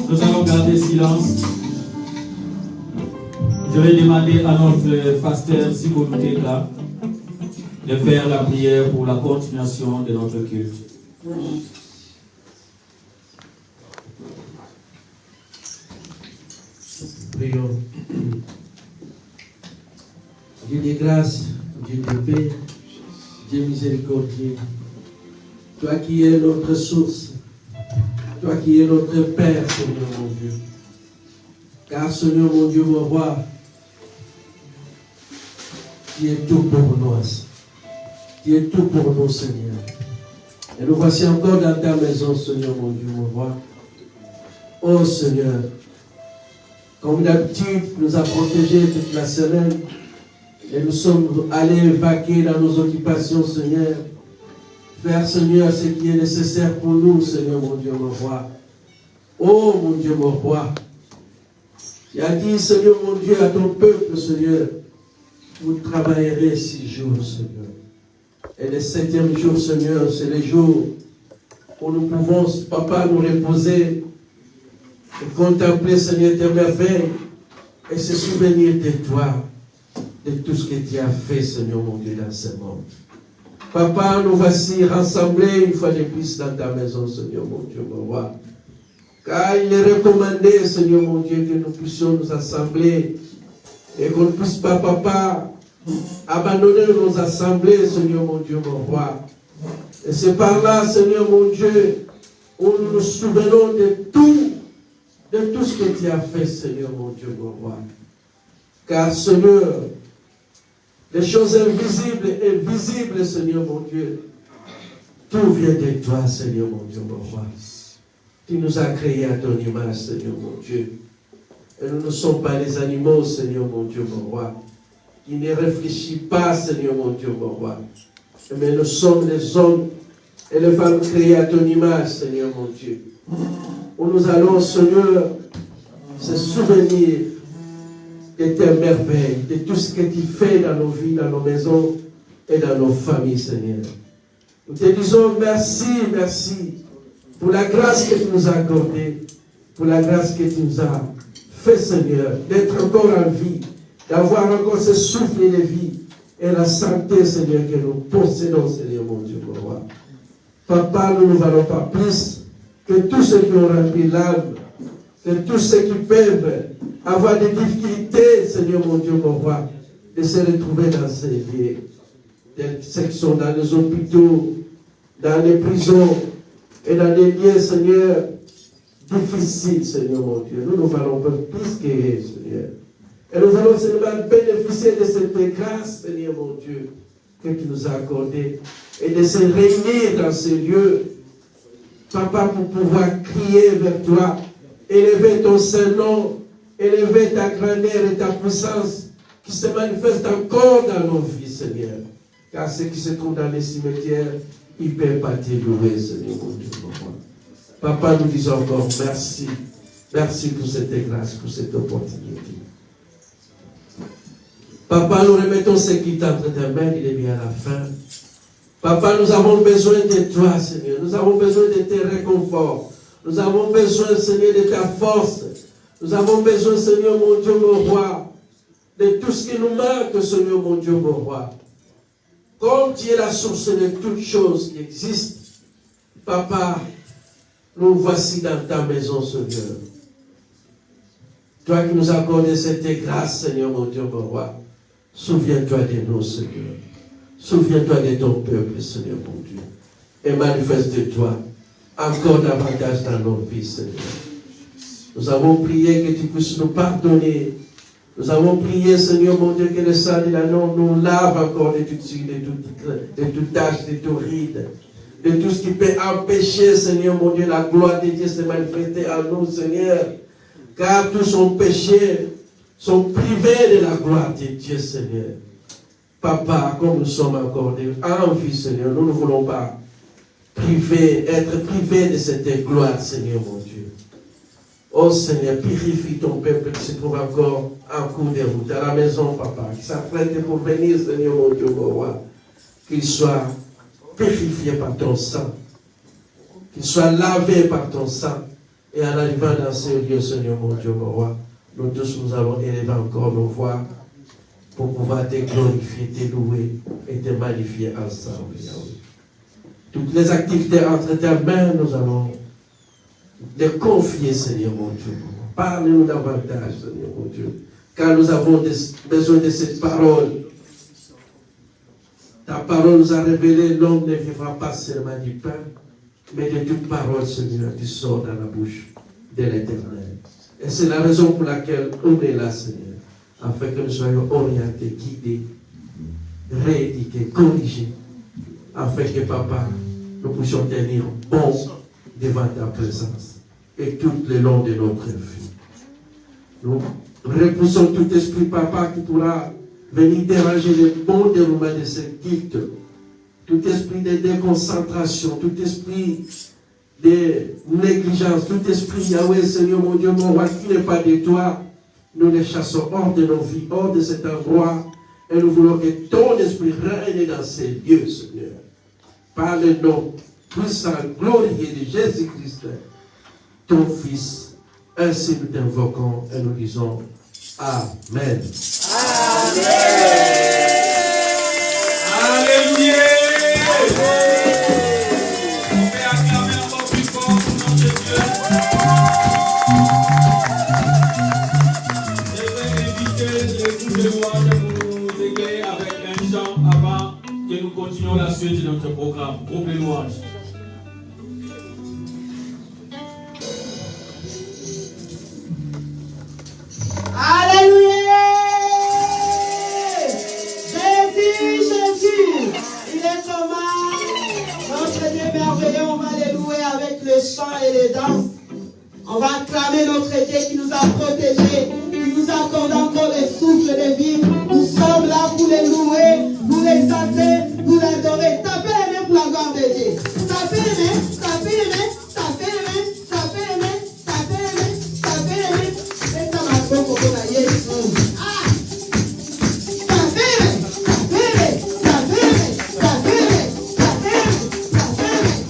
Nous allons garder silence. Je vais demander à notre pasteur Sibonuté là de faire la prière pour la continuation de notre culte. Prions. Dieu de grâce, Dieu de paix, Dieu miséricordieux, toi qui es notre source, toi qui es notre Père, Seigneur mon Dieu. Car Seigneur mon Dieu, mon roi, tu es tout pour nous. Tu es tout pour nous, Seigneur. Et nous voici encore dans ta maison, Seigneur mon Dieu, mon roi. Oh Seigneur, comme d'habitude, tu nous as protégés toute la semaine et nous sommes allés vaquer dans nos occupations, Seigneur. Faire, Seigneur, ce qui est nécessaire pour nous, Seigneur, mon Dieu, mon roi. Oh, mon Dieu, mon roi. Tu as dit, Seigneur, mon Dieu, à ton peuple, Seigneur, vous travaillerez 6 jours, Seigneur. Et le 7e jour, Seigneur, c'est le jour où nous pouvons, Papa, nous reposer et contempler, Seigneur, tes merveilles et se souvenir de toi, de tout ce que tu as fait, Seigneur, mon Dieu, dans ce monde. Papa, nous voici rassemblés une fois de plus dans ta maison, Seigneur, mon Dieu, mon roi. Car il est recommandé, Seigneur, mon Dieu, que nous puissions nous assembler et qu'on ne puisse pas, Papa, abandonner nos assemblées, Seigneur, mon Dieu, mon roi. Et c'est par là, Seigneur, mon Dieu, où nous nous souvenons de tout ce que tu as fait, Seigneur, mon Dieu, mon roi. Car, Seigneur, les choses invisibles et visibles, Seigneur, mon Dieu, tout vient de toi, Seigneur, mon Dieu, mon roi. Tu nous as créés à ton image, Seigneur, mon Dieu. Et nous ne sommes pas les animaux, Seigneur, mon Dieu, mon roi, qui ne réfléchissent pas, Seigneur, mon Dieu, mon roi. Mais nous sommes les hommes et les femmes créées à ton image, Seigneur, mon Dieu. Où nous allons, Seigneur, se souvenir de tes merveilles, de tout ce que tu fais dans nos vies, dans nos maisons et dans nos familles, Seigneur. Nous te disons merci, merci pour la grâce que tu nous as accordée, pour la grâce que tu nous as fait, Seigneur, d'être encore en vie, d'avoir encore ce souffle de vie et la santé, Seigneur, que nous possédons, Seigneur, mon Dieu, mon roi. Papa, nous ne valons pas plus que tous ceux qui ont rempli l'âme, que tous ceux qui peuvent avoir des difficultés, Seigneur, mon Dieu, mon roi, de se retrouver dans ces lieux, ceux qui sont dans les hôpitaux, dans les prisons et dans les lieux, Seigneur, difficiles, Seigneur, mon Dieu. Nous ne valons pas plus que Seigneur. Et nous allons seulement bénéficier de cette grâce, Seigneur mon Dieu, que tu nous as accordée, et de se réunir dans ces lieux, Papa, pour pouvoir crier vers toi, élever ton Saint-Nom, élever ta grandeur et ta puissance, qui se manifeste encore dans nos vies, Seigneur. Car ceux qui se trouvent dans les cimetières, ils ne peuvent pas te louer, Seigneur mon Dieu, pour moi. Papa, nous disons encore merci. Merci pour cette grâce, pour cette opportunité. Papa, nous remettons ce qui est entre tes mains, il est bien à la fin. Papa, nous avons besoin de toi, Seigneur. Nous avons besoin de tes réconforts. Nous avons besoin, Seigneur, de ta force. Nous avons besoin, Seigneur, mon Dieu, mon roi, de tout ce qui nous manque, Seigneur, mon Dieu, mon roi. Comme tu es la source de toutes choses qui existent, Papa, nous voici dans ta maison, Seigneur. Toi qui nous as accordé cette grâce, Seigneur, mon Dieu, mon roi. Souviens-toi de nous, Seigneur. Souviens-toi de ton peuple, Seigneur, mon Dieu. Et manifeste-toi encore davantage dans nos vies, Seigneur. Nous avons prié que tu puisses nous pardonner. Nous avons prié, Seigneur, mon Dieu, que le sang de l'agneau nous lave encore de toute tâche, de toute ride, de tout ce qui peut empêcher, Seigneur, mon Dieu, la gloire de Dieu se manifester en nous, Seigneur. Car tous sont péchés, sont privés de la gloire de Dieu, Seigneur. Papa, comme nous sommes encore en vie, Seigneur, nous ne voulons pas être privés de cette gloire, Seigneur, mon Dieu. Oh Seigneur, purifie ton peuple qui se trouve encore en cours de route, à la maison, Papa, qui s'apprête pour venir, Seigneur, mon Dieu, mon roi. Qu'il soit purifié par ton sang, qu'il soit lavé par ton sang. Et en arrivant dans ce lieu, Seigneur, mon Dieu, mon roi, nous tous, nous allons élever encore nos voix pour pouvoir te glorifier, te louer et te magnifier ensemble. Toutes les activités entre tes mains, nous allons les confier, Seigneur, mon Dieu. Parle-nous davantage, Seigneur, mon Dieu, car nous avons besoin de cette parole. Ta parole nous a révélé, l'homme ne vivra pas seulement du pain, mais de toute parole, Seigneur, qui sort dans la bouche de l'Éternel. Et c'est la raison pour laquelle on est là, Seigneur, afin que nous soyons orientés, guidés, rééduqués, corrigés, afin que, Papa, nous puissions tenir bon devant ta présence et tout le long de notre vie. Nous repoussons tout esprit, Papa, qui pourra venir déranger le bon déroulement de ce culte. Tout esprit de déconcentration, tout esprit de négligence, tout esprit, Yahweh, Seigneur, mon Dieu, mon roi, qui n'est pas de toi, nous les chassons hors de nos vies, hors de cet endroit, et nous voulons que ton esprit règne dans ces lieux, Seigneur. Par le nom puissant, glorieux de Jésus-Christ, ton Fils, ainsi nous t'invoquons et nous disons Amen. Amen. Alléluia. On peut acclamer encore plus fort au nom de Dieu. Je vais inviter les groupes de louanges de nous égayer avec un chant avant que nous continuions la suite de notre programme. Groupe de louanges. Alléluia! Jésus, il est comment? Notre Dieu merveilleux, on va les louer avec les chants et les danses. On va acclamer notre Dieu qui nous a protégés, qui nous accorde encore le souffle de vie. Nous sommes là pour les louer, pour l'exalter, pour l'adorer. Tapez les mains pour la gloire de Dieu. Tapez les mains, tapez les mains, tapez les mains, tapez les mains, tapez les mains, tapez les mains. Et ça m'a fait pour qu'on aille. Ah! Tapez les mains, tapez les mains, tapez les mains, tapez les mains, tapez les mains, tapez les mains.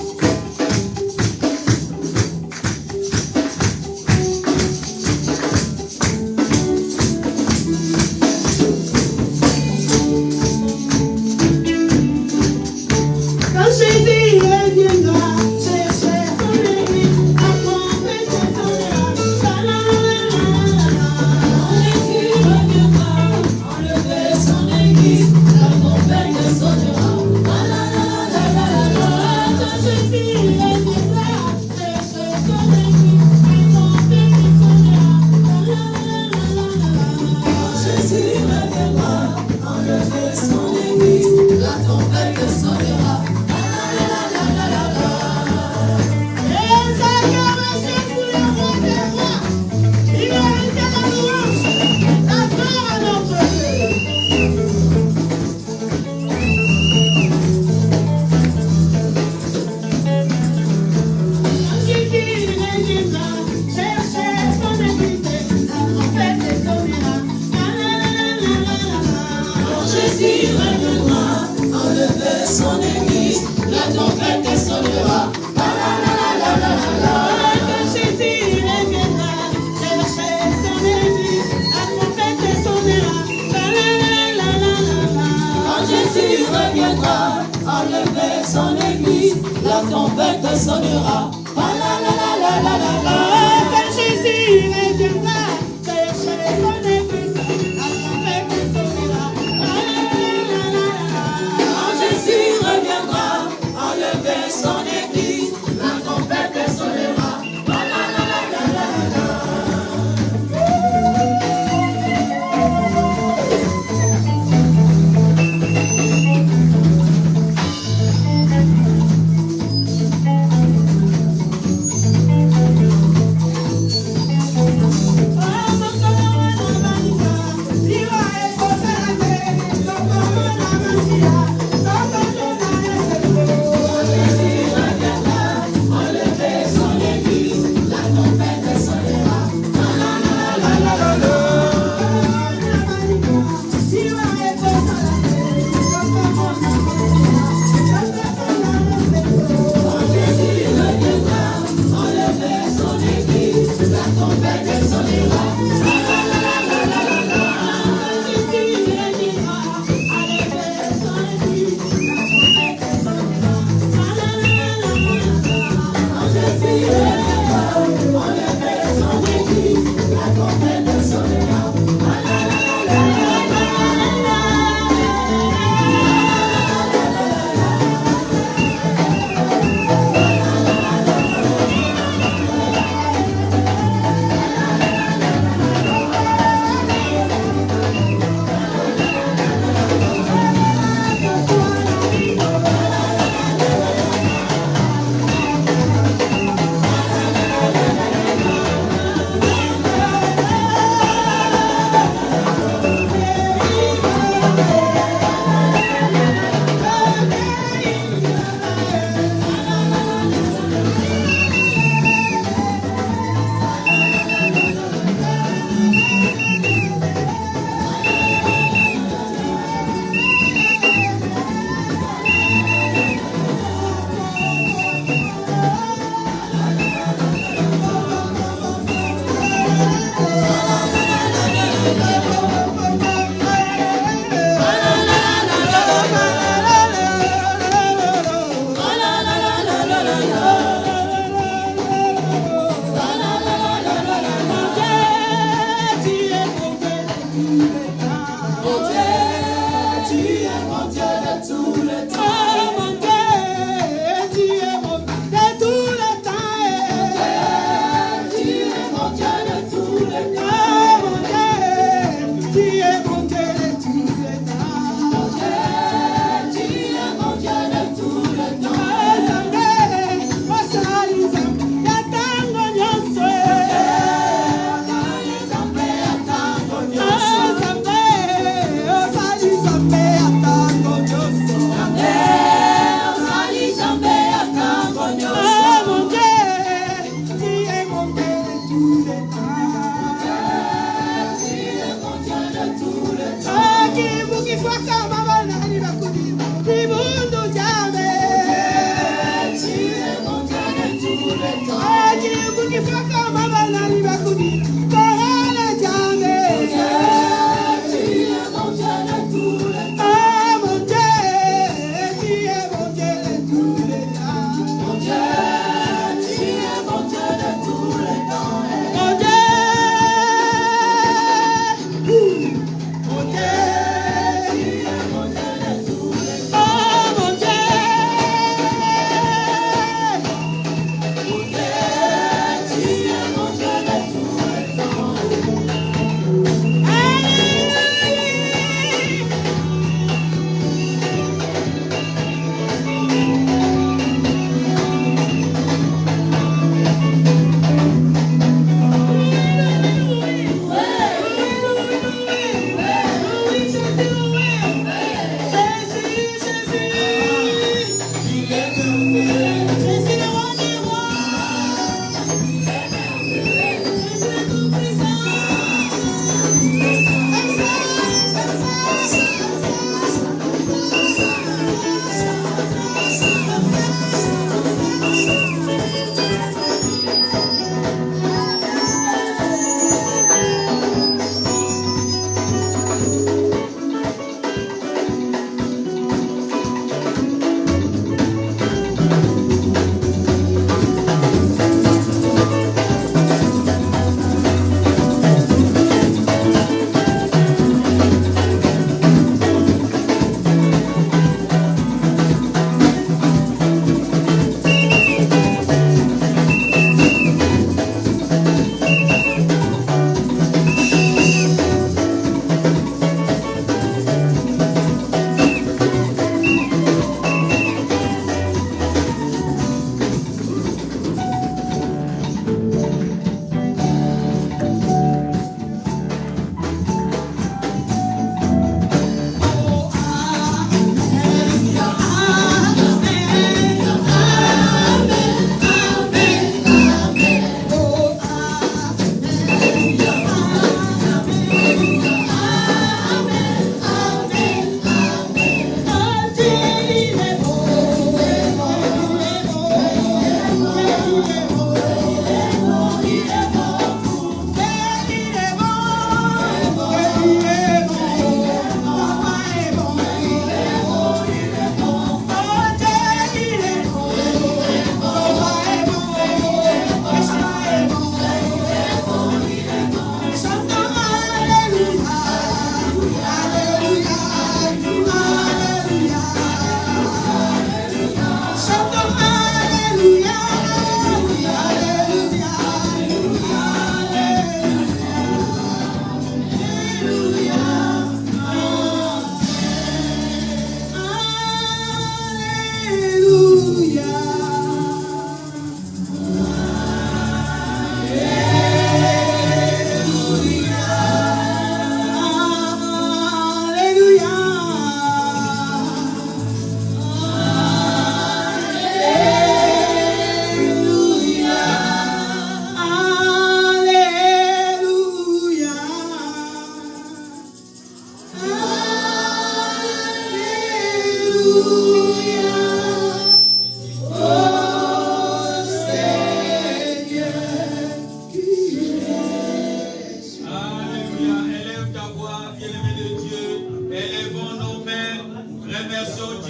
reviendra enlever son église, la trompette sonnera. Ah la la la la la la la. Quand Jésus reviendra, chercher son église, la trompette sonnera. Ah la la la la la. Quand Jésus reviendra enlever son église, la trompette sonnera. Ah la la la la la la.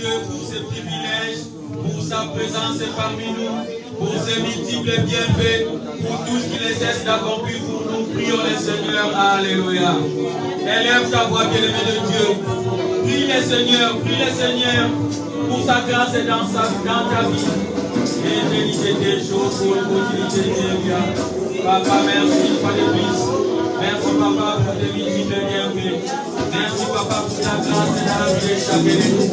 Dieu, pour ses privilèges, pour sa présence parmi nous, pour ses multiples bienfaits, pour tout ce qu'il cesse d'accomplir pour nous. Prions le Seigneur. Alléluia. Élève ta voix, bien-aimé de Dieu. Prie le Seigneur pour sa grâce dans ta vie. Et bénissez tes choses pour l'utilité de Dieu. Papa, merci pour les plus. Merci Papa pour tes multiples bienfaits. Merci Papa pour ta grâce dans la vie de chacun de nous.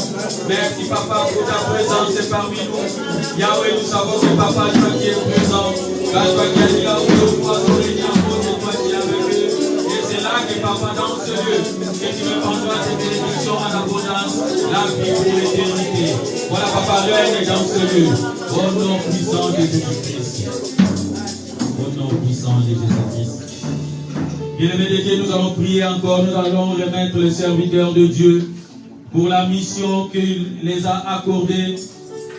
Merci Papa pour ta présence parmi nous. Yahweh, nous savons que Papa, toi qui es présent, car toi qui as dit là où le poisson régnit en cause de toi qui es avec eux. Et c'est là que Papa, dans ce lieu, que tu me rendras tes bénédictions en abondance, la vie pour l'éternité. Voilà Papa, règne dans ce lieu. Au nom puissant de Jésus-Christ. Au nom puissant de Jésus-Christ. Bien-aimés de Dieu, nous allons prier encore. Nous allons remettre le serviteur de Dieu pour la mission qu'il les a accordée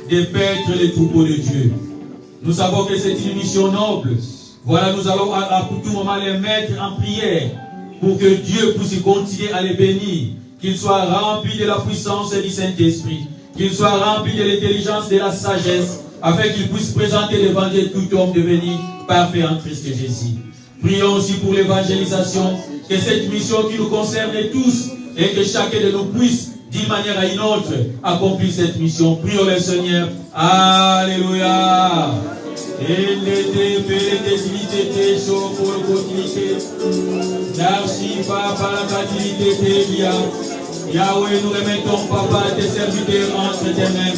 de paître les troupeaux de Dieu. Nous savons que c'est une mission noble. Voilà, nous allons à tout moment les mettre en prière pour que Dieu puisse continuer à les bénir, qu'ils soient remplis de la puissance du Saint-Esprit, qu'ils soient remplis de l'intelligence, de la sagesse, afin qu'ils puissent présenter l'évangile tout homme devenu parfait en Christ Jésus. Prions aussi pour l'évangélisation, que cette mission qui nous concerne tous, et que chacun de nous puisse, d'une manière à une autre, accomplir cette mission. Prions le Seigneur. Alléluia. Yahweh, nous remettons, Papa, tes serviteurs entre tes mains.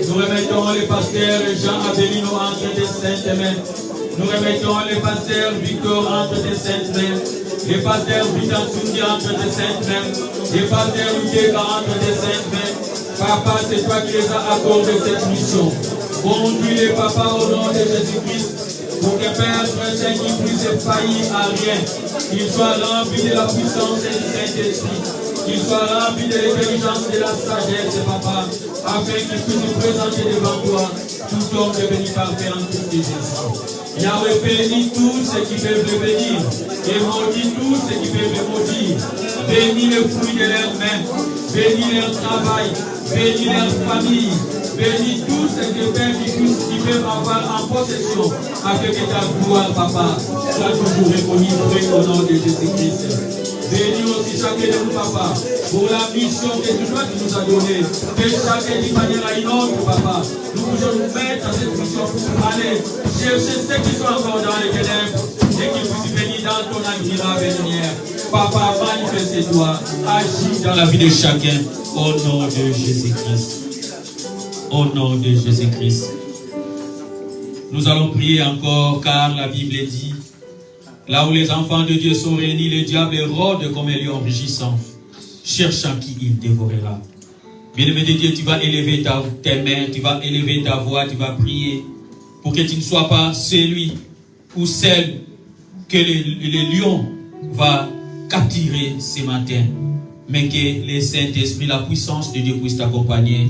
Nous remettons les pasteurs Jean Abelino entre tes saintes mains. Nous remettons les pasteurs Victor entre tes saintes mains. Les pasteurs Vitansundi entre tes saintes mains. Les pasteurs Udeka entre tes saintes mains. Papa, c'est toi qui les as accordé cette mission. Conduis-les, Papa, au nom de Jésus-Christ, pour que Père Saint qui puisse faillir à rien. Qu'ils soient remplis de la puissance du Saint-Esprit. Qu'ils soient remplis de l'intelligence et de la sagesse, Papa, afin qu'ils puissent nous présenter devant toi tout homme devenu parfait en Christ Jésus. Yahweh, bénis tous ceux qui peuvent le bénir et maudis tous ceux qui peuvent le maudire. Bénis le fruit de leurs mains, bénis leur travail, bénis leur famille, bénis tous ceux qui peuvent avoir en possession, afin que ta gloire, Papa, soit toujours reconnue au nom de Jésus-Christ. Bénis aussi chacun de nous, Papa, pour la mission que toi tu nous as donnée. Que chacun d'une manière à une autre, Papa, nous pouvons nous mettre à cette mission pour aller chercher ceux qui sont encore dans les ténèbres et qui puissent venir dans ton admirable lumière. Papa, manifeste-toi, agis dans la vie de chacun au nom de Jésus-Christ. Au nom de Jésus-Christ. Nous allons prier encore car la Bible dit: là où les enfants de Dieu sont réunis, le diable rôde comme un lion rugissant, cherchant qui il dévorera. Bien-aimé de Dieu, tu vas élever tes mains, tu vas élever ta voix, tu vas prier pour que tu ne sois pas celui ou celle que le lion va capturer ce matin, mais que le Saint-Esprit, la puissance de Dieu puisse t'accompagner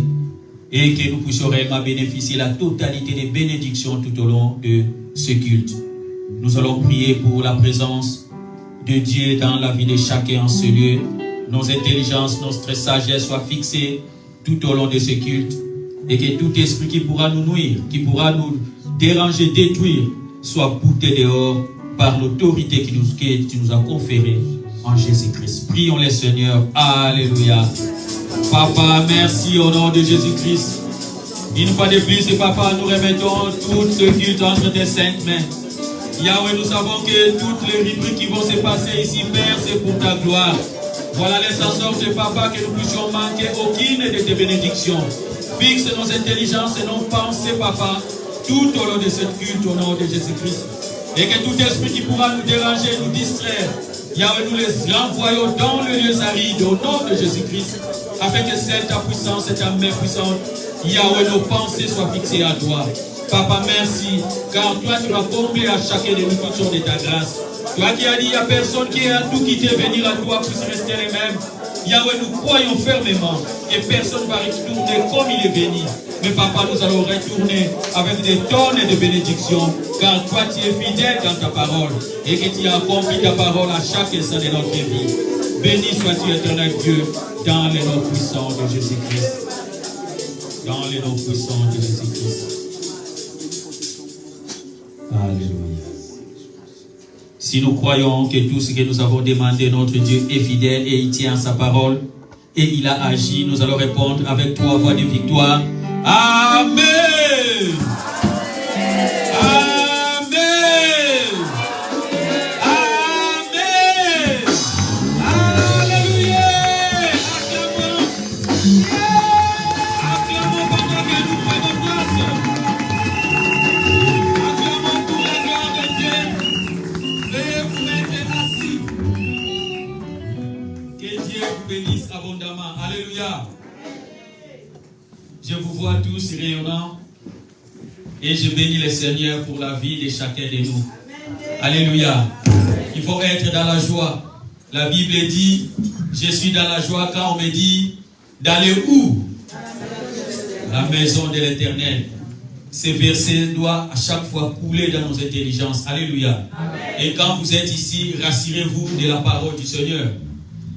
et que nous puissions réellement bénéficier de la totalité des bénédictions tout au long de ce culte. Nous allons prier pour la présence de Dieu dans la vie de chacun en ce lieu. Nos intelligences, notre sagesse soient fixées tout au long de ce culte. Et que tout esprit qui pourra nous nuire, qui pourra nous déranger, détruire, soit bouté dehors par l'autorité que tu nous as conférée en Jésus-Christ. Prions le Seigneur. Alléluia. Papa, merci au nom de Jésus-Christ. Une fois de plus, Papa, nous remettons tout ce culte entre tes saintes mains. Yahweh, nous savons que toutes les rubriques qui vont se passer ici, Père, c'est pour ta gloire. Voilà les sortes de Papa, que nous puissions manquer aucune de tes bénédictions. Fixe nos intelligences et nos pensées, Papa, tout au long de cette culte, au nom de Jésus-Christ. Et que tout esprit qui pourra nous déranger, nous distraire, Yahweh, nous les renvoyons dans le lieu aride, au nom de Jésus-Christ, afin que cette ta puissance, cette ta main puissante, Yahweh, nos pensées soient fixées à toi. Papa, merci, car toi, tu vas combler à chacun de nous toutes sortes de ta grâce. Toi qui as dit, il n'y a personne qui a tout quitté, venir à toi pour se rester les mêmes. Yahweh, nous croyons fermement que personne ne va retourner comme il est béni. Mais Papa, nous allons retourner avec des tonnes de bénédictions, car toi, tu es fidèle dans ta parole et que tu as accompli ta parole à chaque instant de notre vie. Béni sois-tu, éternel Dieu, dans le nom puissant de Jésus-Christ. Dans les noms puissants de Jésus-Christ. Alléluia. Si nous croyons que tout ce que nous avons demandé, notre Dieu est fidèle et il tient sa parole et il a agi, nous allons répondre avec 3 voix de victoire. Amen. Amen. Amen. Alléluia. Acclamons pendant que nous prenons place. Acclamons pour la gloire de Dieu. Veuillez vous mettre assis. Que Dieu vous bénisse abondamment. Alléluia. Je vous vois tous rayonnants et je bénis le Seigneur pour la vie de chacun de nous. Alléluia. Il faut être dans la joie. La Bible dit, je suis dans la joie quand on me dit d'aller où? La maison de l'Éternel. Ces versets doivent à chaque fois couler dans nos intelligences. Alléluia. Et quand vous êtes ici, rassurez-vous de la parole du Seigneur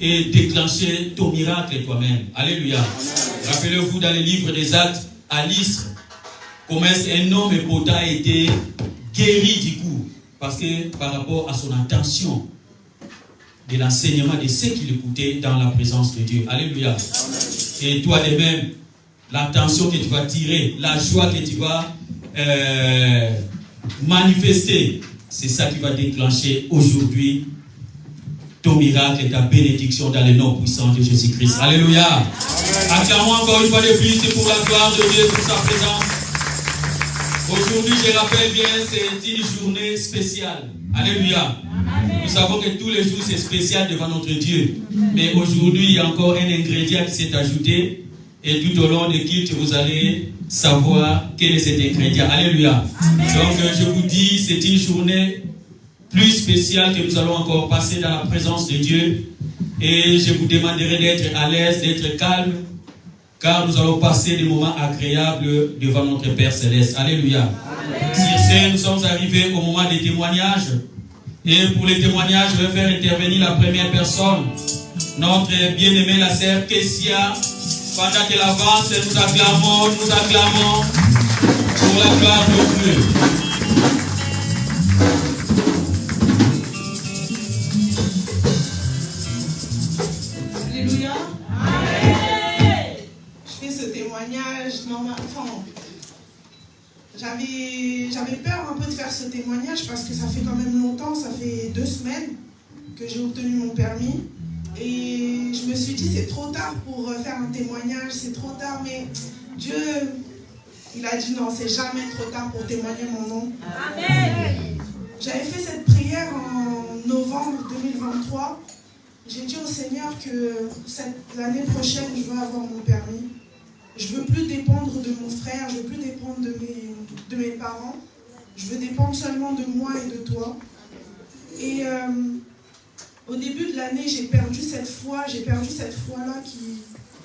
et déclenchez ton miracle toi-même. Alléluia. Rappelez-vous dans le livre des Actes, à Lystre, comment un homme potent a été guéri du coup, parce que par rapport à son intention de l'enseignement de ceux qui l'écoutaient dans la présence de Dieu. Alléluia. Et toi de même, l'attention que tu vas tirer, la joie que tu vas manifester, c'est ça qui va déclencher aujourd'hui ton miracle et ta bénédiction dans le nom puissant de Jésus-Christ. Alléluia. Acclamons encore une fois de plus pour la gloire de Dieu, pour sa présence. Aujourd'hui, je rappelle bien, c'est une journée spéciale. Alléluia. Nous savons que tous les jours, c'est spécial devant notre Dieu. Mais aujourd'hui, il y a encore un ingrédient qui s'est ajouté. Et tout au long du culte, vous allez savoir quel est cet ingrédient. Alléluia. Donc, je vous dis, c'est une journée plus spéciale que nous allons encore passer dans la présence de Dieu. Et je vous demanderai d'être à l'aise, d'être calme, car nous allons passer des moments agréables devant notre Père Céleste. Alléluia. Sur ce, nous sommes arrivés au moment des témoignages. Et pour les témoignages, je vais faire intervenir la première personne, notre bien-aimée, la sœur Kessia. Pendant qu'elle avance, nous acclamons pour la gloire de Dieu. Alléluia. Amen. Je fais ce témoignage normalement. J'avais peur un peu de faire ce témoignage parce que ça fait quand même longtemps, ça fait 2 semaines que j'ai obtenu mon permis. Et je me suis dit, c'est trop tard pour faire un témoignage, c'est trop tard, mais Dieu, il a dit non, c'est jamais trop tard pour témoigner mon nom. Amen. J'avais fait cette prière en novembre 2023. J'ai dit au Seigneur que l'année prochaine, je veux avoir mon permis. Je ne veux plus dépendre de mon frère, je ne veux plus dépendre de mes parents. Je veux dépendre seulement de moi et de toi. Et au début de l'année, j'ai perdu cette foi-là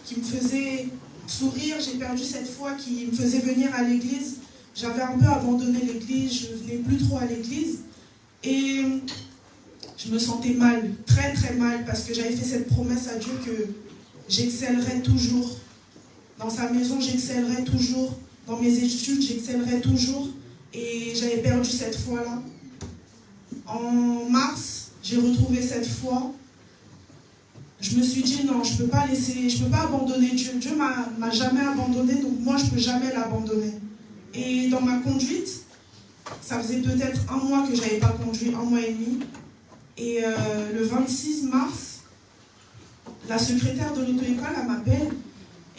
qui me faisait sourire, j'ai perdu cette foi qui me faisait venir à l'église. J'avais un peu abandonné l'église, je ne venais plus trop à l'église. Et je me sentais mal, très très mal, parce que j'avais fait cette promesse à Dieu que j'excellerais toujours. Dans sa maison, j'excellerais toujours. Dans mes études, j'excellerais toujours. Et j'avais perdu cette foi-là. En mars, j'ai retrouvé cette foi. Je me suis dit non, je ne peux pas abandonner Dieu. Dieu ne m'a jamais abandonné, donc moi je ne peux jamais l'abandonner. Et dans ma conduite, ça faisait peut-être 1 mois que je n'avais pas conduit, 1 mois et demi. Et le 26 mars, la secrétaire de l'auto-école, elle m'appelle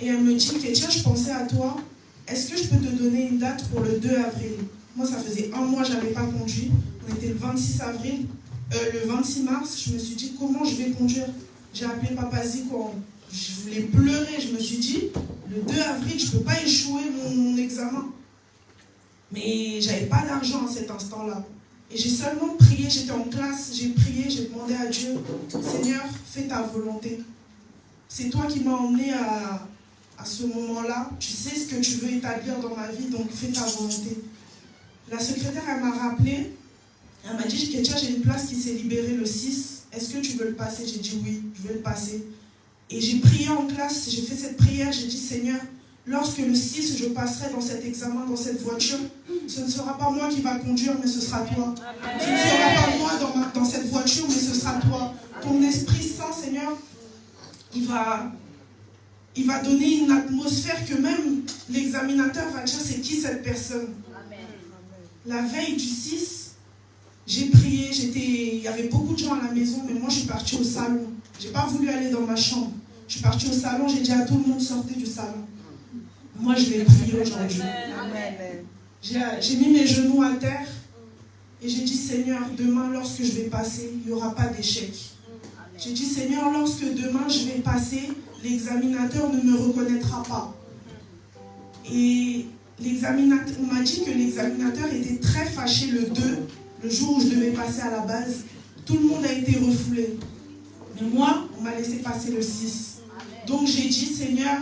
et elle me dit, Ketia, je pensais à toi, est-ce que je peux te donner une date pour le 2 avril? Moi, ça faisait 1 mois que je n'avais pas conduit. On était le 26 avril. Le 26 mars, je me suis dit, comment je vais conduire? J'ai appelé Papa Zico. Je voulais pleurer. Je me suis dit, le 2 avril, je ne peux pas échouer mon examen. Mais je n'avais pas d'argent à cet instant-là. Et j'ai seulement prié, j'étais en classe, j'ai prié, j'ai demandé à Dieu, Seigneur, fais ta volonté. C'est toi qui m'as emmené à ce moment-là. Tu sais ce que tu veux établir dans ma vie, donc fais ta volonté. La secrétaire, elle m'a rappelé. Elle m'a dit, Ketia, j'ai une place qui s'est libérée le 6. Est-ce que tu veux le passer? J'ai dit oui, je veux le passer. Et j'ai prié en classe, j'ai fait cette prière, j'ai dit, Seigneur, lorsque le 6, je passerai dans cet examen, dans cette voiture, ce ne sera pas moi qui va conduire, mais ce sera toi. Ce ne sera pas moi dans cette voiture, mais ce sera toi. Ton Esprit Saint, Seigneur, il va donner une atmosphère que même l'examinateur va dire c'est qui cette personne. La veille du 6, j'ai prié, il y avait beaucoup de gens à la maison, mais moi je suis partie au salon. Je n'ai pas voulu aller dans ma chambre. Je suis partie au salon, j'ai dit à tout le monde sortez du salon. Moi je vais prier aujourd'hui. J'ai mis mes genoux à terre et j'ai dit Seigneur, demain lorsque je vais passer, il n'y aura pas d'échec. J'ai dit Seigneur, lorsque demain je vais passer, l'examinateur ne me reconnaîtra pas. Et on m'a dit que l'examinateur était très fâché le 2, le jour où je devais passer à la base. Tout le monde a été refoulé. Mais moi, on m'a laissé passer le 6. Donc j'ai dit Seigneur,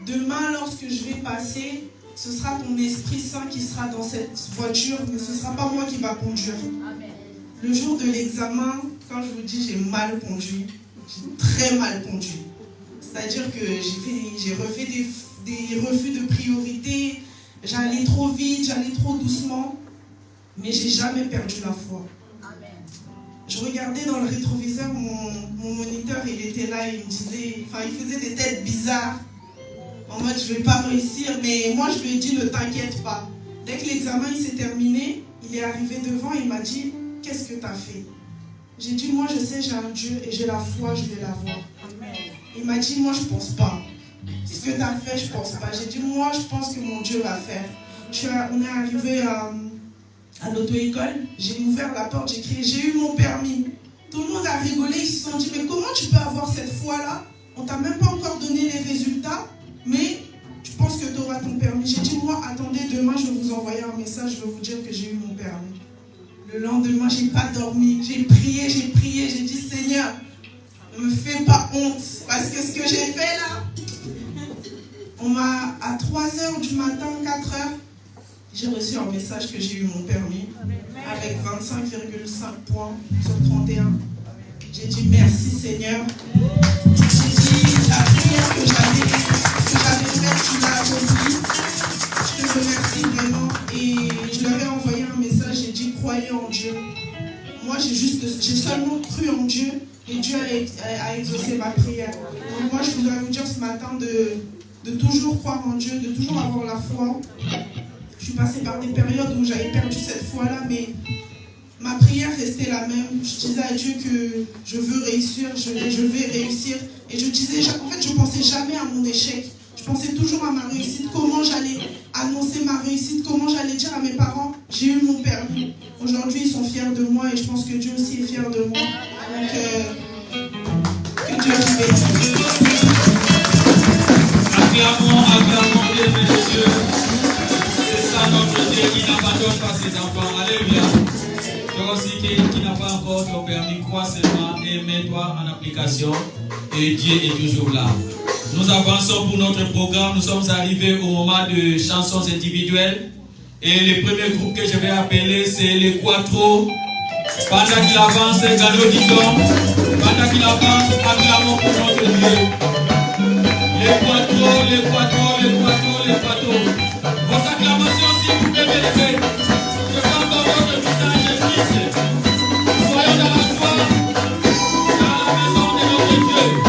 demain lorsque je vais passer, ce sera ton Esprit Saint qui sera dans cette voiture, mais ce ne sera pas moi qui va conduire. Le jour de l'examen, quand je vous dis j'ai mal conduit, j'ai très mal conduit. C'est-à-dire que j'ai refait des refus de priorité, j'allais trop vite, j'allais trop doucement, mais j'ai jamais perdu la foi. Je regardais dans le rétroviseur, mon moniteur, il était là, il me disait, il faisait des têtes bizarres. En mode, je ne vais pas réussir, mais moi, je lui ai dit, ne t'inquiète pas. Dès que l'examen s'est terminé, il est arrivé devant, il m'a dit, qu'est-ce que tu as fait? J'ai dit, moi, je sais, j'ai un Dieu et j'ai la foi, je vais l'avoir. Il m'a dit, moi, je ne pense pas. Ce que tu as fait, je ne pense pas. J'ai dit, moi, je pense que mon Dieu va faire. On est arrivé à l'auto-école, j'ai ouvert la porte, j'ai crié, j'ai eu mon permis. Tout le monde a rigolé, ils se sont dit, mais comment tu peux avoir cette foi-là? On ne t'a même pas encore donné les résultats. Mais tu penses que tu auras ton permis. J'ai dit, moi, attendez, demain, je vais vous envoyer un message, je vais vous dire que j'ai eu mon permis. Le lendemain, je n'ai pas dormi. J'ai prié, j'ai dit, Seigneur, ne me fais pas honte. Parce que ce que j'ai fait là, à 3h du matin, 4h, j'ai reçu un message que j'ai eu mon permis avec 25,5 points sur 31. J'ai dit, merci Seigneur. J'ai dit, la prière que j'avais faite, tu l'as accomplie. Je te remercie vraiment. Et je leur ai envoyé un message, j'ai dit, croyez en Dieu. Moi, j'ai seulement cru en Dieu et Dieu a exaucé ma prière. Donc moi, je voudrais vous dire ce matin de toujours croire en Dieu, de toujours avoir la foi. Je suis passée par des périodes où j'avais perdu cette foi-là, mais ma prière restait la même. Je disais à Dieu que je veux réussir, je vais réussir. Et je disais, en fait, je ne pensais jamais à mon échec. Je pensais toujours à ma réussite, comment j'allais annoncer ma réussite, comment j'allais dire à mes parents, j'ai eu mon permis. Aujourd'hui, ils sont fiers de moi et je pense que Dieu aussi est fier de moi. Donc, que Dieu vous bénisse. Acclamons, bien, messieurs. C'est ça notre Dieu qui n'abandonne pas ses enfants. Alléluia. Toi aussi qui n'a pas encore ton permis, crois seulement et mets-toi en application. Et Dieu est toujours là. Nous avançons pour notre programme. Nous sommes arrivés au moment de chansons individuelles. Et le premier groupe que je vais appeler, c'est les Quattro. Pendant qu'il avance, Galodidon. Pendant qu'il avance, acclamons pour notre Dieu. Les Quattro, les Quattro, les Quattro, les Quattro. Vos acclamations, s'il vous plaît, élevées. Je veux encore votre visage triste. Soyons dans la joie, dans la maison de notre Dieu.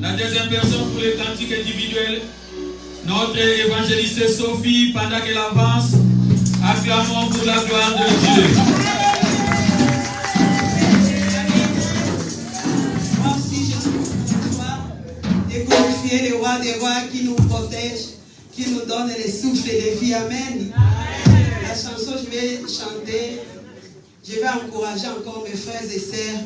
La deuxième personne pour les cantiques individuels, notre évangéliste Sophie, pendant qu'elle avance, acclamons pour la gloire de Dieu. Et glorifier le roi des rois qui nous protège, qui nous donne le souffle de vie. Amen. La chanson, je vais chanter. Je vais encourager encore mes frères et sœurs.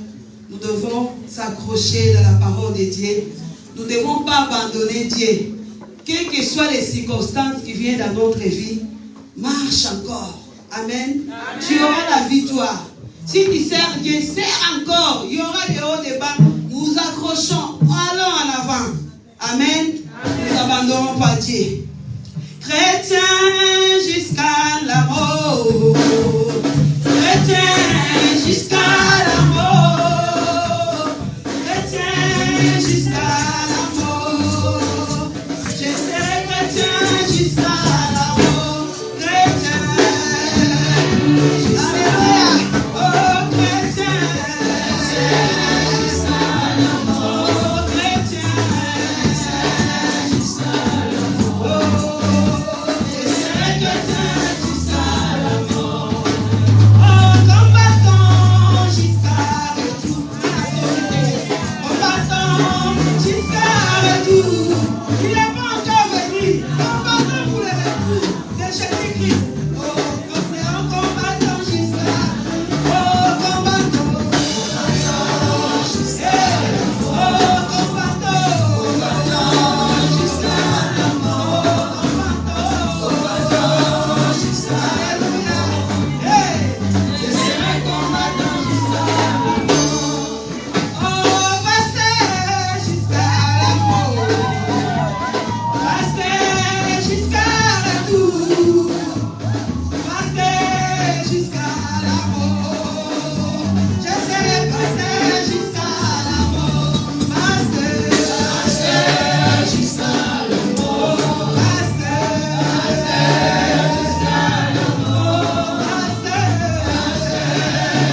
Nous devons s'accrocher dans la parole de Dieu. Nous ne devons pas abandonner Dieu. Quelles que soient les circonstances qui viennent dans notre vie, marche encore. Amen. Tu auras la victoire. Si tu sers Dieu, sers encore. Il y aura des hauts, des bas. Nous nous accrochons. Allons en avant. Amen. Nous n'abandonnons pas Dieu. Chrétien jusqu'à la mort. Chrétien jusqu'à la mort. Chrétien jusqu'à la mort. Je serai chrétien jusqu'à la mort. Chrétien. Alléluia. Oh chrétien. Jusqu'à la mort. Chrétien. Jusqu'à la mort. Je serai chrétien jusqu'à la mort. Oh combattant jusqu'à retour. Combattant jusqu'à retour. Il n'est pas encore venu. Combattant pour le retour de Jésus-Christ. Oh, concernant combattant jusqu'à. Oh, combattant. Jusqu'à. Oh, combattant. Jusqu'à la mort. Combattant jusqu'à. Alléluia. Hey, je serai combattant jusqu'à la mort. Oh, pasteur jusqu'à la mort. Pasteur jusqu'à retour. Pasteur jusqu'à la mort. Je serai pasteur jusqu'à la mort. Pasteur jusqu'à la mort. Pasteur jusqu'à la mort. Pasteur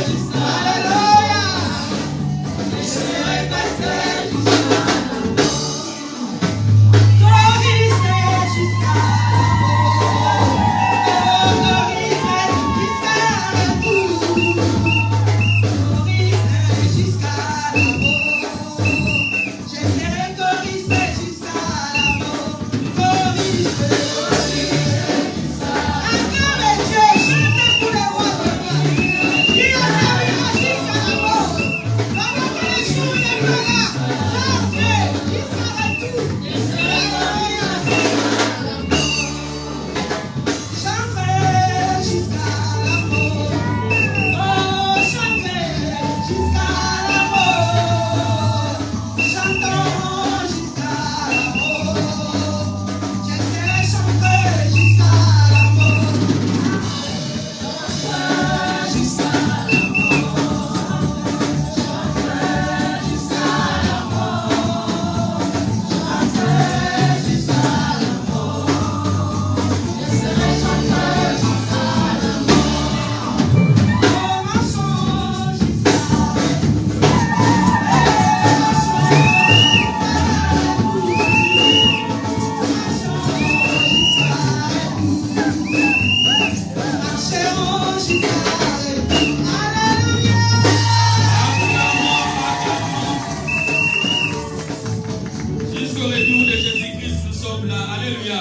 jusqu'à. Alléluia. Je serai pasteur jusqu'à la mort. Glorifié jusqu'à la mort. Glorifié jusqu'à la retour. Glorifié jusqu'à la mort. Je serai glorifié jusqu'à la mort. Glorifié. Acclamez Dieu, chantez pour les rois de rois. Il a servira jusqu'à la mort. Pendant que les jours ne pleurent, chantez jusqu'à la retour. Chantez jusqu'à la mort. Oh, chantez jusqu'à la mort. Chantons jusqu'à la mort. Je serai chanter jusqu'à la mort. Chanter jusqu'à la mort. Chanter jusqu'à la mort. Chanter jusqu'à la mort. Je serai chanter jusqu'à la mort. Oh, marchons jusqu'à marcherons jusqu'à Alléluia. Jusqu'au retour de Jésus-Christ, nous sommes là. Alléluia.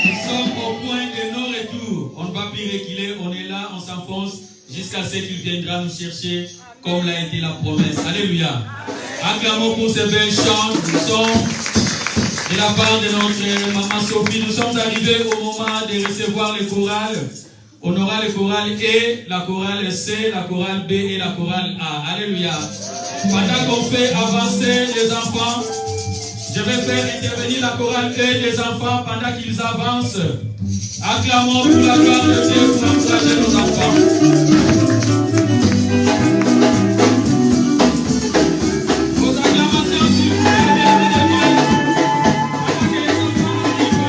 Nous sommes au point de non-retour. On ne va plus reculer. On est là, on s'enfonce jusqu'à ce qu'il viendra nous chercher comme l'a été la promesse. Alléluia. Acclamons pour ces belles chants. Nous sommes de la part de notre maman Sophie. Nous sommes arrivés au moment de recevoir les chorales. On aura le choral E, la chorale C, la chorale B et la chorale A. Alléluia. Pendant qu'on fait avancer les enfants, je vais faire intervenir la chorale E des enfants pendant qu'ils avancent. Acclamons pour la gloire de Dieu pour encourager nos enfants. Vos acclamations, s'il vous plaît, bienvenue. Pendant que les enfants arrivent.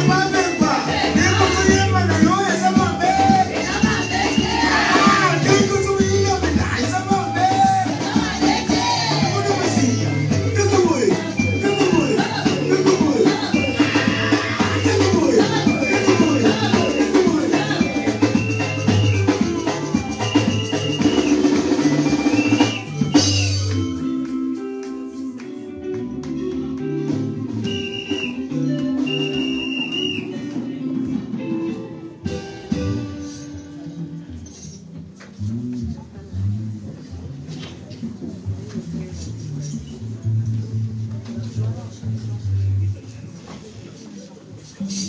Bye. Thank you.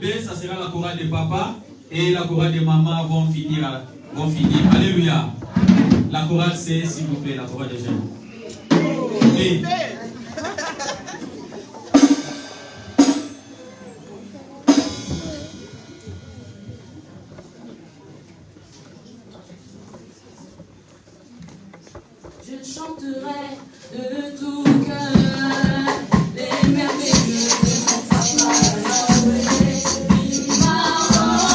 B, ça sera la chorale de papa et la chorale de maman vont finir. Alléluia. La chorale C, s'il vous plaît, la chorale de jeunes. B. Je chanterai de tout cœur les merveilleux de mon papa Yahweh. Il m'a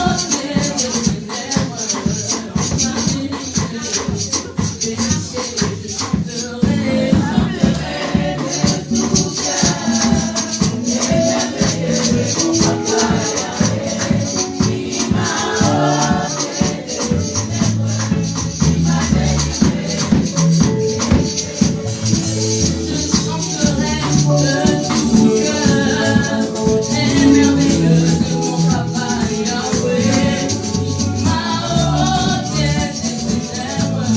ôté des ténèbres, m'a délivré des péchés. Je chanterai de tout cœur les merveilleux de mon papa Yahweh. Il m'a ôté des ténèbres,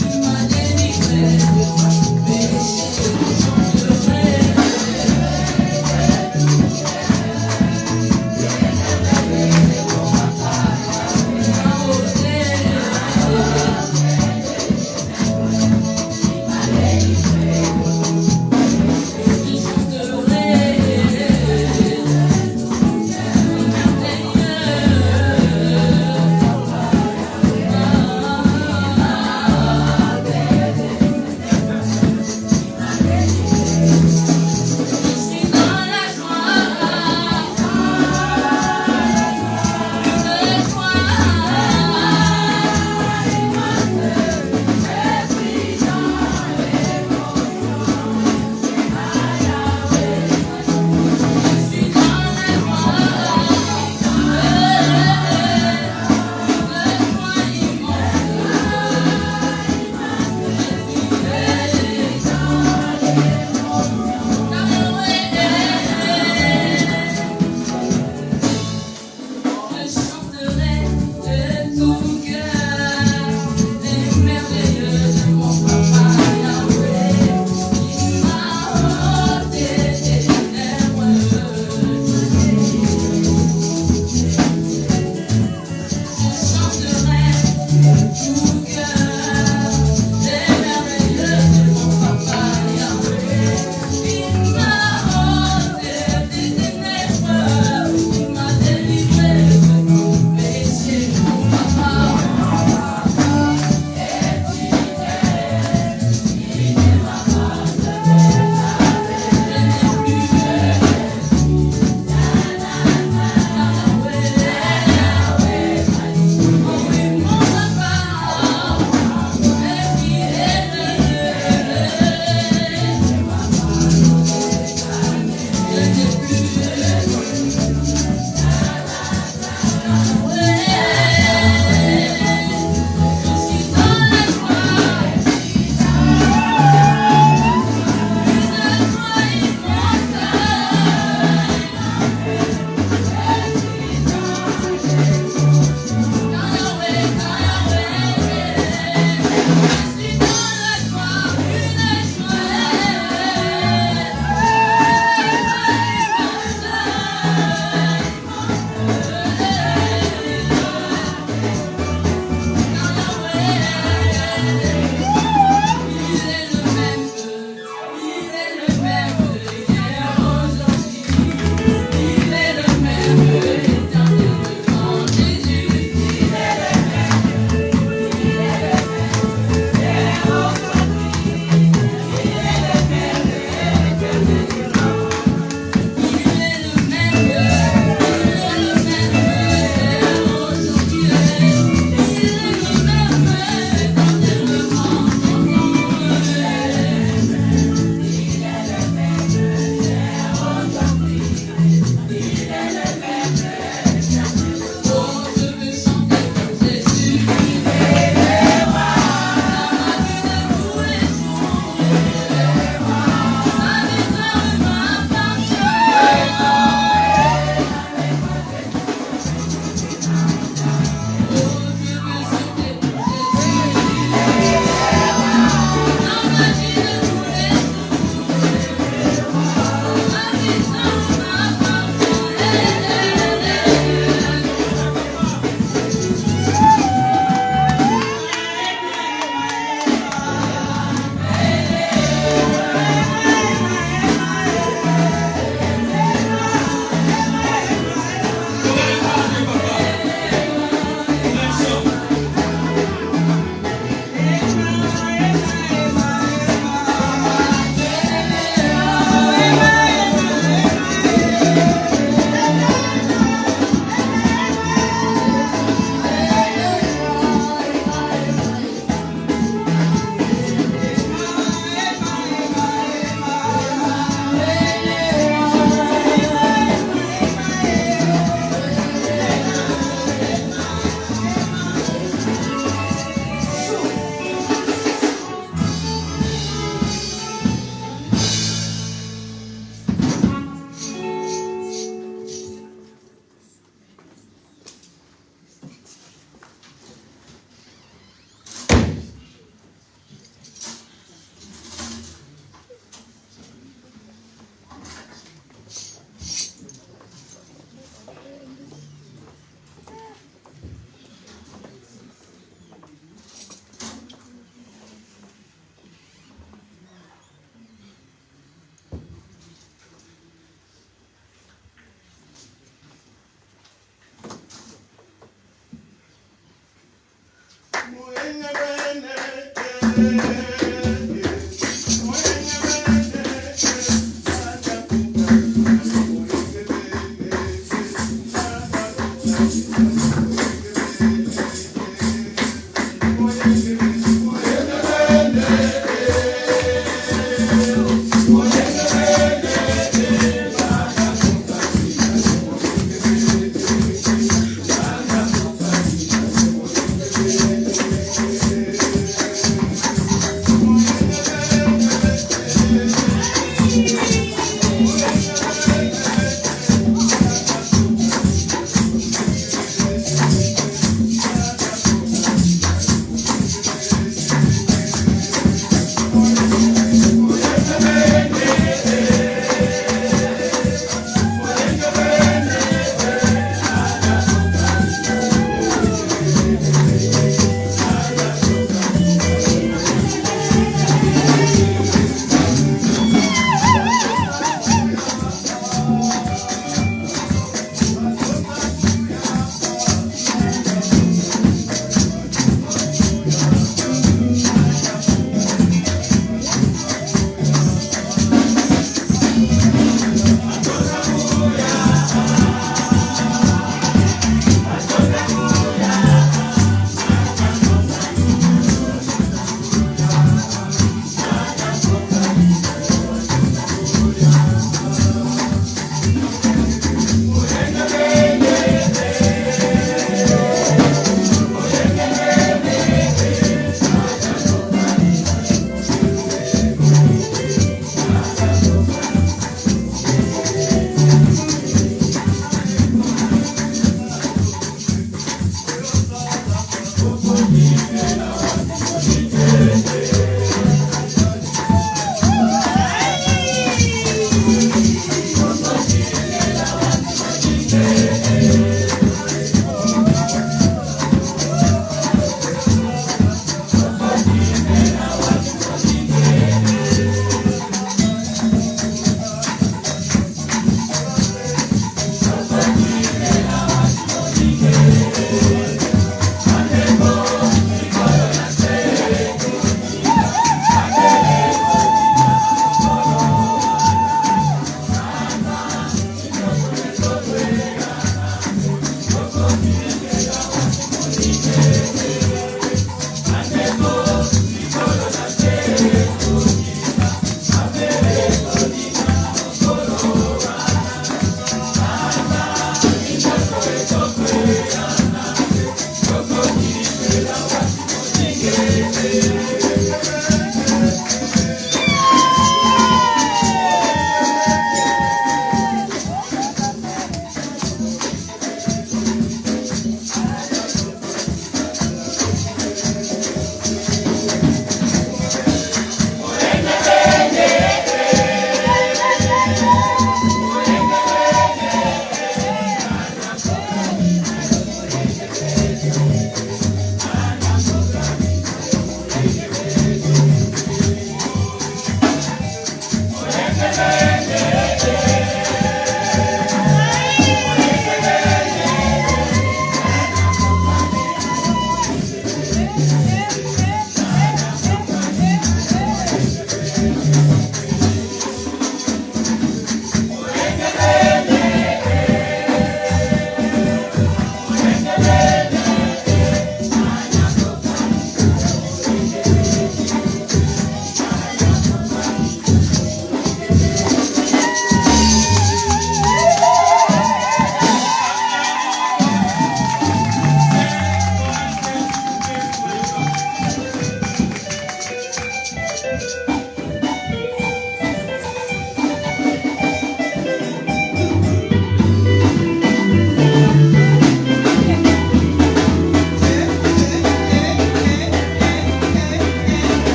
il m'a délivré.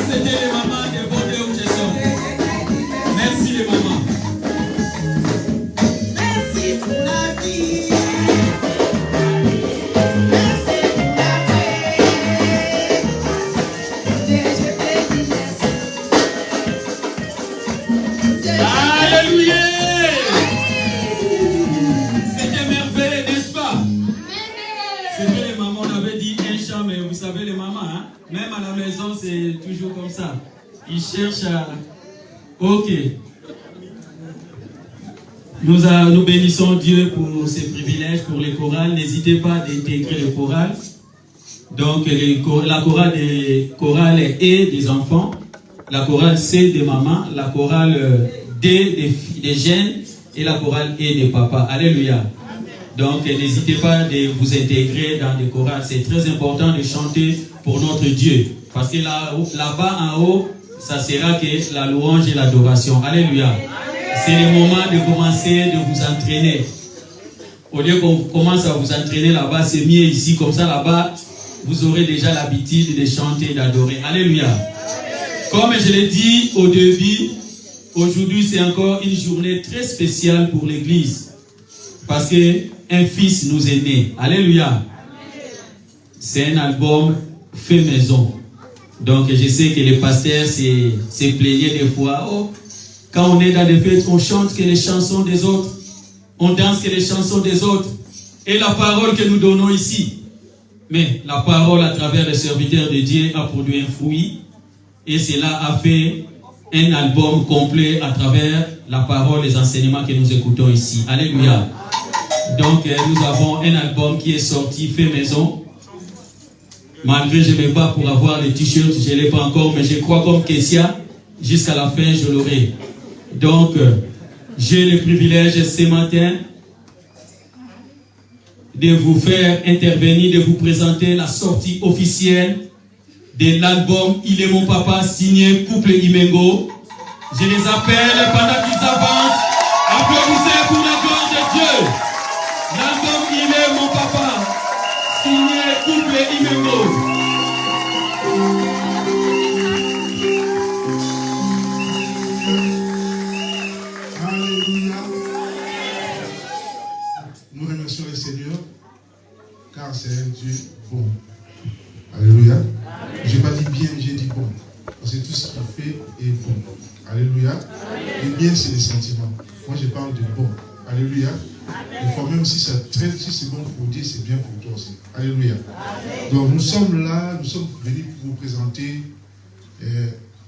c'était les mamans de vos deux Jason. Merci les mamans. Merci pour la vie. Merci pour la paix. Alléluia. C'était merveilleux, n'est-ce pas? C'était les mamans, on avait dit un chant, mais vous savez les mamans, hein? Même à la maison, c'est toujours comme ça. Ils cherchent à... Ok. Nous bénissons Dieu pour ses privilèges, pour les chorales. N'hésitez pas à intégrer le choral. Donc, la chorale est des enfants, la chorale C des mamans, la chorale D des jeunes et la chorale E des papas. Alléluia. Donc, n'hésitez pas à vous intégrer dans des chorales. C'est très important de chanter pour notre Dieu. Parce que là-bas en haut, ça sera que la louange et l'adoration. Alléluia. C'est le moment de commencer de vous entraîner. Au lieu qu'on commence à vous entraîner là-bas, c'est mieux ici. Comme ça, là-bas, vous aurez déjà l'habitude de chanter et d'adorer. Alléluia. Comme je l'ai dit au début, aujourd'hui, c'est encore une journée très spéciale pour l'Église. Parce qu'un fils nous est né. Alléluia. C'est un album fait maison. Donc, je sais que les pasteurs se plaignaient des fois. Oh, quand on est dans des fêtes, on chante que les chansons des autres. On danse que les chansons des autres. Et la parole que nous donnons ici. Mais la parole à travers les serviteurs de Dieu a produit un fruit. Et cela a fait un album complet à travers la parole, les enseignements que nous écoutons ici. Alléluia. Donc, nous avons un album qui est sorti, fait maison. Malgré je me bats pour avoir les t-shirts, je ne l'ai pas encore, mais je crois comme Kessia, jusqu'à la fin, je l'aurai. Donc, j'ai le privilège ce matin de vous faire intervenir, de vous présenter la sortie officielle de l'album Il est mon papa, signé Couple Imengo. Je les appelle pendant qu'ils avancent. Applaudissez pour la gloire de Dieu. L'album Il est mon papa, signé Couple Imengo. Nous remercions le Seigneur car c'est un Dieu bon. Alléluia. Je n'ai pas dit bien, j'ai dit bon. Parce que tout ce qu'il fait est bon. Alléluia. Et bien, c'est les sentiments. Moi, je parle de bon. Alléluia. Des fois, même si ça traite, si c'est bon pour Dieu, c'est bien pour toi aussi. Alléluia. Donc, nous sommes là, nous sommes venus pour vous présenter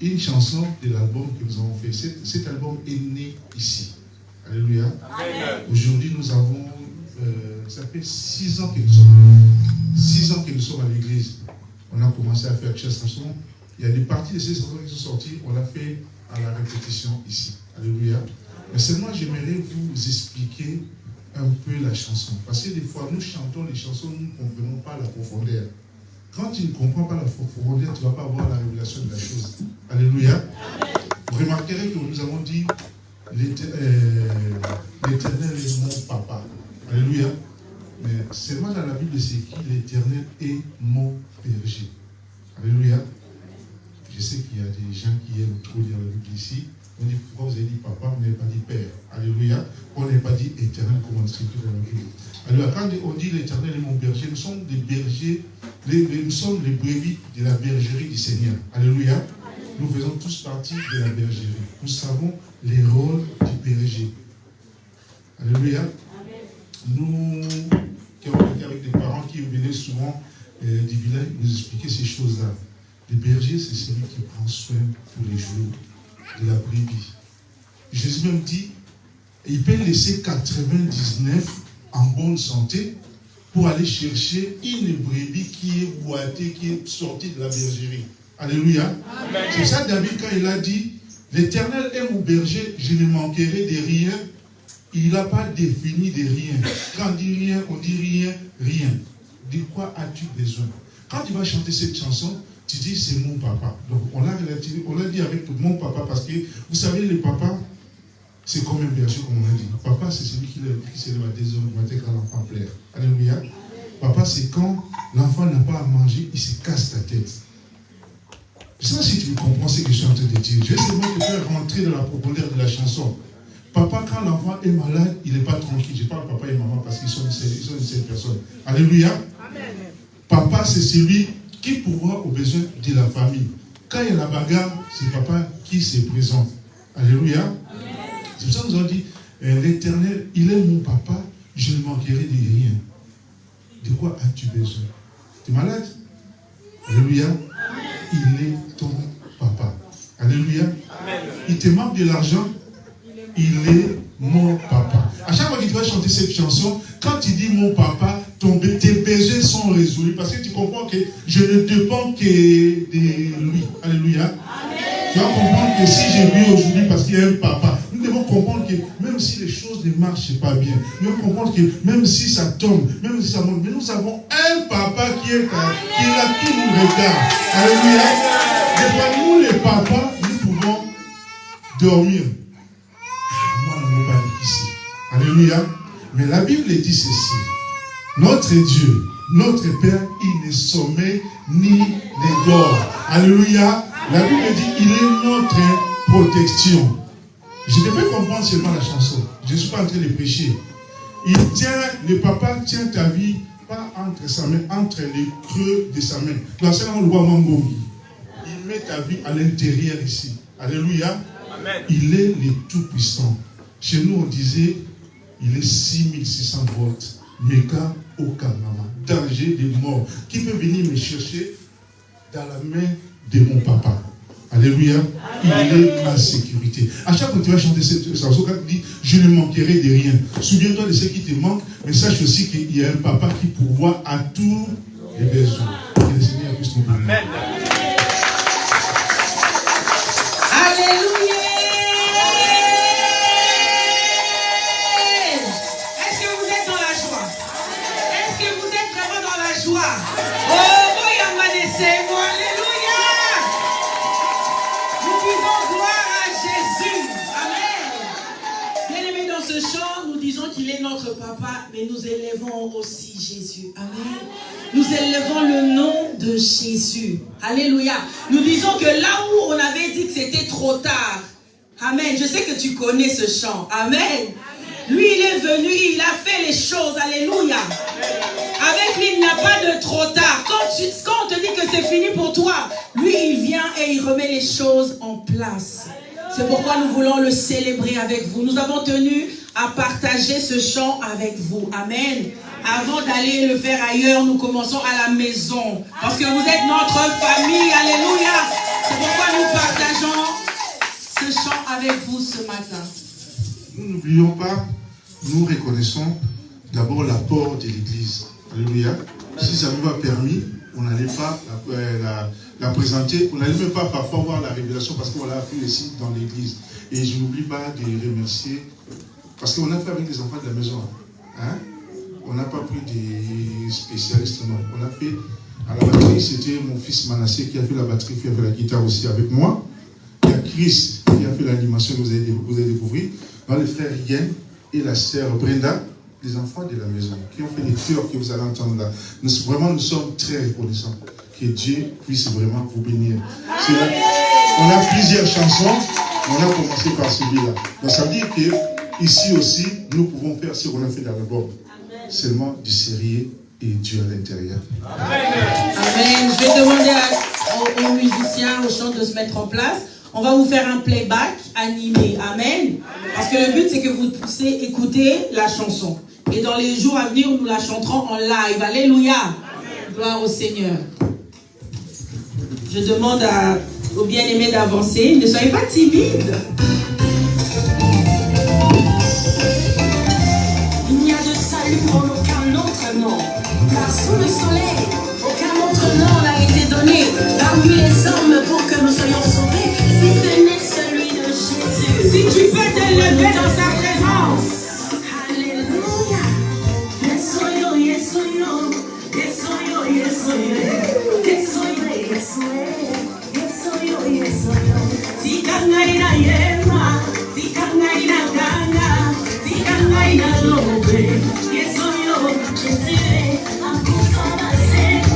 une chanson de l'album que nous avons fait. Cet album est né ici. Alléluia. Aujourd'hui, nous avons, ça fait 6 ans que nous sommes. 6 ans que nous sommes à l'église. On a commencé à faire chaque chanson. Il y a des parties de ces chansons qui sont sorties, on l'a fait à la répétition ici. Alléluia. Mais seulement, j'aimerais vous expliquer un peu la chanson. Parce que des fois, nous chantons les chansons, nous ne comprenons pas la profondeur. Quand tu ne comprends pas la profondeur, tu ne vas pas avoir la révélation de la chose. Alléluia. Vous remarquerez que nous avons dit l'Éternel est mon papa. Alléluia. Mais seulement dans la Bible, c'est qui l'Éternel est mon berger. Alléluia. Je sais qu'il y a des gens qui aiment trop lire la Bible ici. On dit pourquoi vous avez dit papa, vous n'avez pas dit père. Alléluia. On n'a pas dit éternel comme on dit dans la Bible. Alors quand on dit l'Éternel est mon berger, nous sommes des bergers, nous sommes les brebis de la bergerie du Seigneur. Alléluia. Nous faisons tous partie de la bergerie. Nous savons les rôles du berger. Alléluia. Nous, qui avons été avec des parents qui venaient souvent du village, nous expliquer ces choses-là. Le berger, c'est celui qui prend soin tous les jours de la brebis. Jésus même dit, il peut laisser 99 en bonne santé pour aller chercher une brebis qui est boitée, qui est sortie de la bergerie. Alléluia. C'est ça David quand il a dit, l'Éternel est mon berger, je ne manquerai de rien. Il n'a pas défini de rien. Quand on dit rien, on dit rien, rien. De quoi as-tu besoin? Quand tu vas chanter cette chanson, tu dis c'est mon papa. Donc on l'a dit avec tout mon papa parce que vous savez, le papa, c'est comme un berger, comme on a dit. Papa, c'est celui qui se lève à 2 heures du matin quand l'enfant pleure. Alléluia. Papa, c'est quand l'enfant n'a pas à manger, il se casse la tête. Je ne sais pas si tu comprends ce que je suis en train de dire. Je vais seulement te faire rentrer dans la profondeur de la chanson. Papa, quand l'enfant est malade, il n'est pas tranquille. Je parle papa et maman parce qu'ils sont une seule personne. Alléluia. Amen. Papa, c'est celui qui pourvoit aux besoins de la famille. Quand il y a la bagarre, c'est papa qui se présente. Alléluia. Amen. C'est pour ça que nous avons dit, l'Éternel, il est mon papa, je ne manquerai de rien. De quoi as-tu besoin? Tu es malade? Alléluia. Il est ton papa. Alléluia. Amen. Il te manque de l'argent? Il est mon papa. À chaque fois que tu vas chanter cette chanson, quand tu dis mon papa, tes besoins sont résolus. Parce que tu comprends que je ne dépends que de lui. Alléluia. Amen. Tu vas comprendre que si je vis aujourd'hui parce qu'il y a un papa, nous devons comprendre que même si les choses ne marchent pas bien, nous devons comprendre que même si ça tombe, même si ça monte, mais nous avons un papa qui est là, qui nous regarde. Alléluia. Des fois, nous les papas, nous pouvons dormir. Moi, je ne vais pas ici. Alléluia. Mais la Bible dit ceci. Notre Dieu, notre Père, il ne sommeille ni ne dort. Alléluia. La Bible dit, il est notre protection. Je devais comprendre seulement la chanson. Je ne suis pas en train de prêcher. Le papa tient ta vie, pas entre sa main, entre les creux de sa main. Dans ce on le voit Mambogi. Il met ta vie à l'intérieur ici. Alléluia. Amen. Il est le tout-puissant. Chez nous, on disait, il est 6600 volts. Méga Okamama. Danger de mort. Qui peut venir me chercher dans la main de mon papa? Alléluia. Amen. Il est en sécurité. À chaque fois que tu vas chanter cette chanson, quand tu dis, je ne manquerai de rien. Souviens-toi de ce qui te manque, mais sache aussi qu'il y a un papa qui pourvoit à tous les besoins. Que le Seigneur puisse nous bénir. Amen. Alléluia. Est-ce que vous êtes dans la joie? Est-ce que vous êtes vraiment dans la joie? Oh, moi, alléluia. Nous disons gloire à Jésus. Amen. Bien-aimés, dans ce chant, nous disons qu'il est notre papa, mais nous élevons aussi Jésus. Amen. Nous élevons le nom de Jésus. Alléluia. Nous disons que là où on avait dit que c'était trop tard. Amen. Je sais que tu connais ce chant. Amen. Lui, il est venu, il a fait les choses. Alléluia. Avec lui, il n'y a pas de trop tard. Quand on te dit que c'est fini pour toi, lui, il vient et il remet les choses en place. C'est pourquoi nous voulons le célébrer avec vous. Nous avons tenu à partager ce chant avec vous. Amen. Avant d'aller le faire ailleurs, nous commençons à la maison. Parce que vous êtes notre famille. Alléluia. C'est pourquoi nous partageons ce chant avec vous ce matin. Nous n'oublions pas, nous reconnaissons d'abord l'apport de l'Église. Alléluia. Si ça nous a permis, on n'allait pas la présenter, on n'allait même pas parfois voir la révélation parce qu'on l'a appris ici dans l'Église. Et je n'oublie pas de remercier, parce qu'on a fait avec les enfants de la maison. Hein? On n'a pas pris des spécialistes, non. On a fait, à la batterie, c'était mon fils Manassé qui a fait la batterie, qui a fait la guitare aussi avec moi. Il y a Chris qui a fait l'animation que vous allez découvrir. Dans les frères Yen et la sœur Brenda, les enfants de la maison, qui ont fait les chœurs que vous allez entendre là. Nous sommes très reconnaissants. Que Dieu puisse vraiment vous bénir. On a plusieurs chansons, mais on a commencé par celui-là. Donc ça veut dire que ici aussi, nous pouvons faire ce qu'on a fait dans l'album. Seulement du sérieux et Dieu à l'intérieur. Amen. Je vais demander aux musiciens, aux chants de se mettre en place. On va vous faire un playback animé. Amen. Parce que le but, c'est que vous puissiez écouter la chanson. Et dans les jours à venir, nous la chanterons en live. Alléluia. Gloire au Seigneur. Je demande aux bien-aimés d'avancer. Ne soyez pas timides. Il n'y a de salut en aucun autre nom. Car sous le soleil, aucun autre nom n'a été donné parmi les hommes pour que nous soyons sauvés, si ce n'est celui de Jésus. Si tu veux t'élever dans sa présence. Alléluia. Yes, oh yo, yes, oh yo. Yes, oh yo, yes, oh yo. Yes, oh yo, yes, oh yo. Yes, oh yo, yes, oh yo. Tikangaina yema, tikangaina ganga, tikangaina lobe. Yes, oh yo, Jésus. I'm confirmed, I say, I'm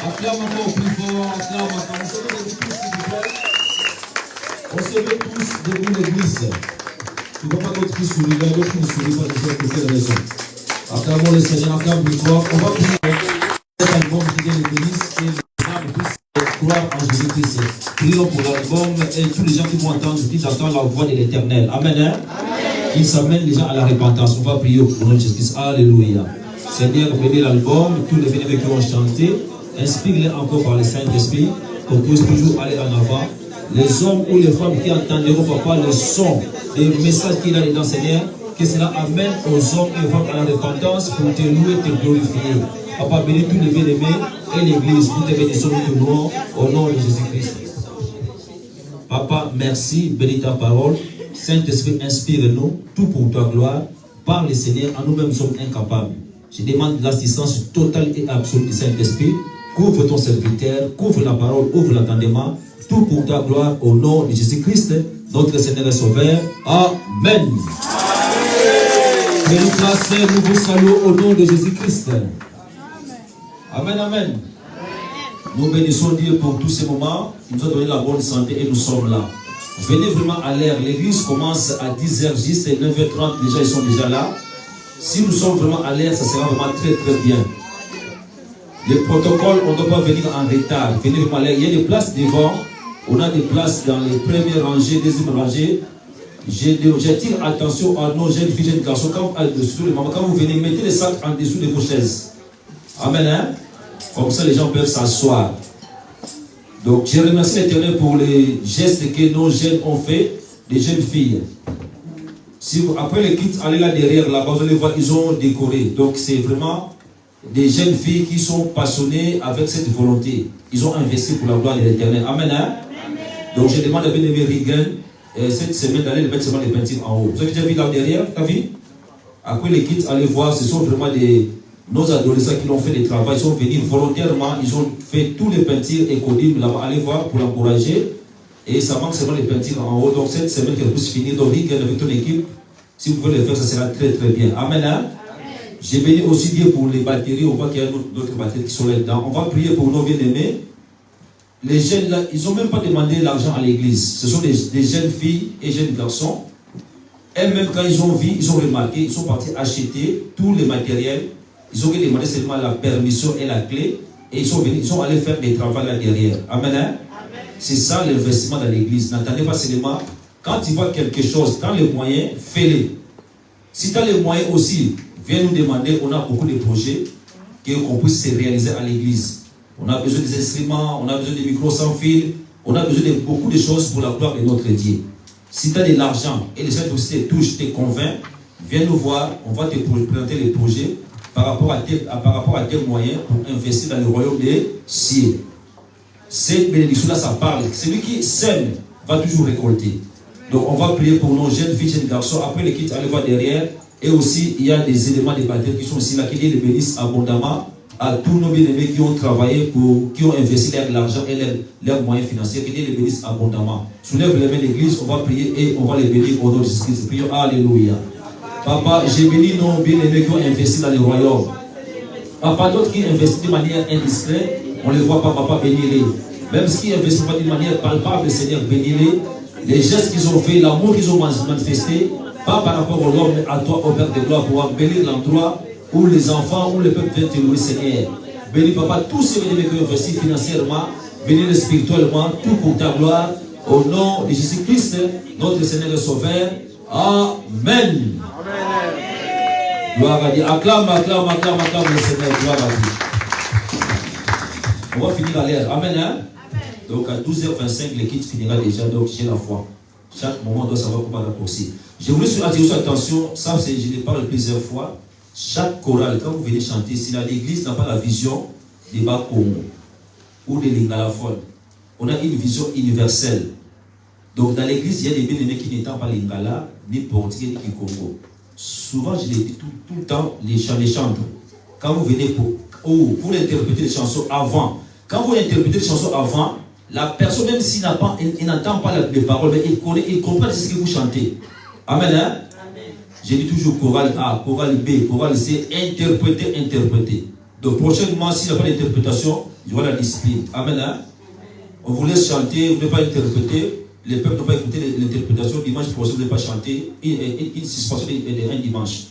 Acclame encore plus fort, acclame encore. On se met tous debout l'église. Tu ne vois pas d'autres qui sourient, d'autres qui ne sourient pas, de pour quelle raison. Acclamons le Seigneur, acclame plus fort. On va prier cet album qui vient de l'église et les gens puissent croire en Jésus-Christ. Prions pour l'album et tous les gens qui vont entendre, qui entendent la voix de l'Éternel. Amen. Hein? Qu'ils s'amènent les gens à la repentance. On va prier au nom de Jésus-Christ. Alléluia. Seigneur, bénis l'album, tous les bénévoles qui ont chanté. Inspire-les encore par le Saint-Esprit, qu'on puisse toujours aller en avant. Les hommes ou les femmes qui entendront, papa, le son des messages qu'il a dedans, Seigneur, que cela amène aux hommes et aux femmes à la repentance pour te louer, te glorifier. Papa, bénis tous les bien-aimés et l'Église. Nous te bénissons, nous te louons au nom de Jésus-Christ. Papa, merci, bénis ta parole. Saint-Esprit, inspire-nous, tout pour ta gloire. Par le Seigneur, en nous-mêmes sommes incapables. Je demande l'assistance totale et absolue du Saint-Esprit. Couvre ton serviteur, couvre la parole, ouvre l'entendement. Tout pour ta gloire au nom de Jésus-Christ, notre Seigneur et Sauveur. Amen. Que nous placer, nous vous saluons au nom de Jésus-Christ. Amen, amen. Nous bénissons Dieu pour tous ces moments. Il nous a donné la bonne santé et nous sommes là. Venez vraiment à l'heure. L'église commence à 10h juste et 9h30. Déjà, ils sont déjà là. Si nous sommes vraiment à l'heure, ça sera vraiment très très bien. Les protocoles, on ne doit pas venir en retard. Venez vraiment à l'heure. Il y a des places devant. On a des places dans les premières rangées, deuxième rangées. J'attire attention à nos jeunes filles, jeunes garçons. Quand vous venez, mettez les sacs en dessous de vos chaises. Amen. Hein? Comme ça, les gens peuvent s'asseoir. Donc, je remercie l'Éternel pour les gestes que nos jeunes ont fait, les jeunes filles. Si vous, après les kits, allez là derrière, là-bas, vous allez voir, ils ont décoré. Donc, c'est vraiment des jeunes filles qui sont passionnées avec cette volonté. Ils ont investi pour la gloire de l'Éternel. Amen. Hein? Donc, je demande à bien-aimé Regan, cette semaine, d'aller mettre seulement les peintures en haut. Vous avez déjà vu là derrière, t'as vu? Après les kits, allez voir, ce sont vraiment nos adolescents qui l'ont fait des travaux. Ils sont venus volontairement, ils ont fait tous les peintures écodibles là-bas. Allez voir pour l'encourager. Et ça manque seulement les peintures en haut. Donc, cette semaine, qu'elle puisse finir. Donc, Regan avec ton équipe, si vous pouvez le faire, ça sera très très bien. Amen. Hein? J'ai béni aussi Dieu pour les batteries. On voit qu'il y a d'autres batteries qui sont là-dedans. On va prier pour nos bien-aimés. Les jeunes là, ils n'ont même pas demandé l'argent à l'église. Ce sont des jeunes filles et jeunes garçons. Elles-mêmes, quand ils ont vu, ils ont remarqué, ils sont partis acheter tous les matériels. Ils ont demandé seulement la permission et la clé. Et ils sont venus, ils sont allés faire des travaux là derrière. Amen. Hein? C'est ça l'investissement dans l'église. N'attendez pas seulement. Quand tu vois quelque chose, dans les moyens, fais-les. Si tu as les moyens aussi, viens nous demander. On a beaucoup de projets qu'on puisse se réaliser à l'église. On a besoin des instruments, on a besoin des micros sans fil, on a besoin de beaucoup de choses pour la gloire de notre Dieu. Si tu as de l'argent et les gens aussi te touchent, te convainc, viens nous voir, on va te présenter les projets par rapport à tes moyens pour investir dans le royaume des cieux. Cette bénédiction-là, ça parle. Celui qui sème va toujours récolter. Donc on va prier pour nos jeunes filles, jeunes garçons. Après les kits, allez voir derrière. Et aussi, il y a des éléments de baptême qui sont ici là, qui les bénissent abondamment à tous nos bien-aimés qui ont travaillé, qui ont investi l'argent et leurs moyens financiers, qui les bénissent abondamment. Soulève les mains de l'église, on va prier et on va les bénir au nom de Jésus-Christ. Prions, alléluia. Papa, j'ai béni nos bien-aimés qui ont investi dans le royaume. Papa, d'autres qui investissent de manière indiscrète, on ne les voit pas, papa, bénis-les. Même ceux qui investissent pas d'une manière palpable, Seigneur, bénis-les. Les gestes qu'ils ont fait, l'amour qu'ils ont manifesté, pas par rapport au l'homme, mais à toi, au Père de gloire, pour bénir l'endroit où les enfants, où le peuple vient te louer, Seigneur. Bénis, papa, tous ces bien-aimés qui ont investi financièrement, bénis-les spirituellement, tout pour ta gloire, au nom de Jésus-Christ, notre Seigneur et Sauveur. Amen. Gloire à Dieu. Acclame le Seigneur. Gloire à Dieu. On va finir à l'heure. Amen. Hein? Donc à 12h25, l'équipe finira déjà. Donc j'ai la foi. Chaque moment, on doit savoir comment raccourcir. Je voulais attirer votre attention. Ça, je l'ai parlé plusieurs fois. Chaque chorale, quand vous venez chanter, si l'église n'a pas la vision des Bas-Congo ou des Lingala-Fon, on a une vision universelle. Donc dans l'église, il y a des bien-aimés qui n'étant pas Lingala, ni portugais, ni Congo. Souvent, je l'ai dit tout le temps, les chantres. Quand vous venez pour interpréter les chansons avant, quand vous interprétez les chansons avant, la personne, même s'il n'entend pas les paroles, mais il comprend ce que vous chantez. Amen. Hein? J'ai dit toujours chorale A, chorale B, chorale C, interpréter. Donc prochainement, s'il n'y a pas d'interprétation, il y aura la discipline. Amen. Hein? On vous laisse chanter, vous ne pouvez pas interpréter. Les peuples n'ont pas écouté l'interprétation. Dimanche prochain, vous ne pouvez pas chanter. Une suspension un dimanche.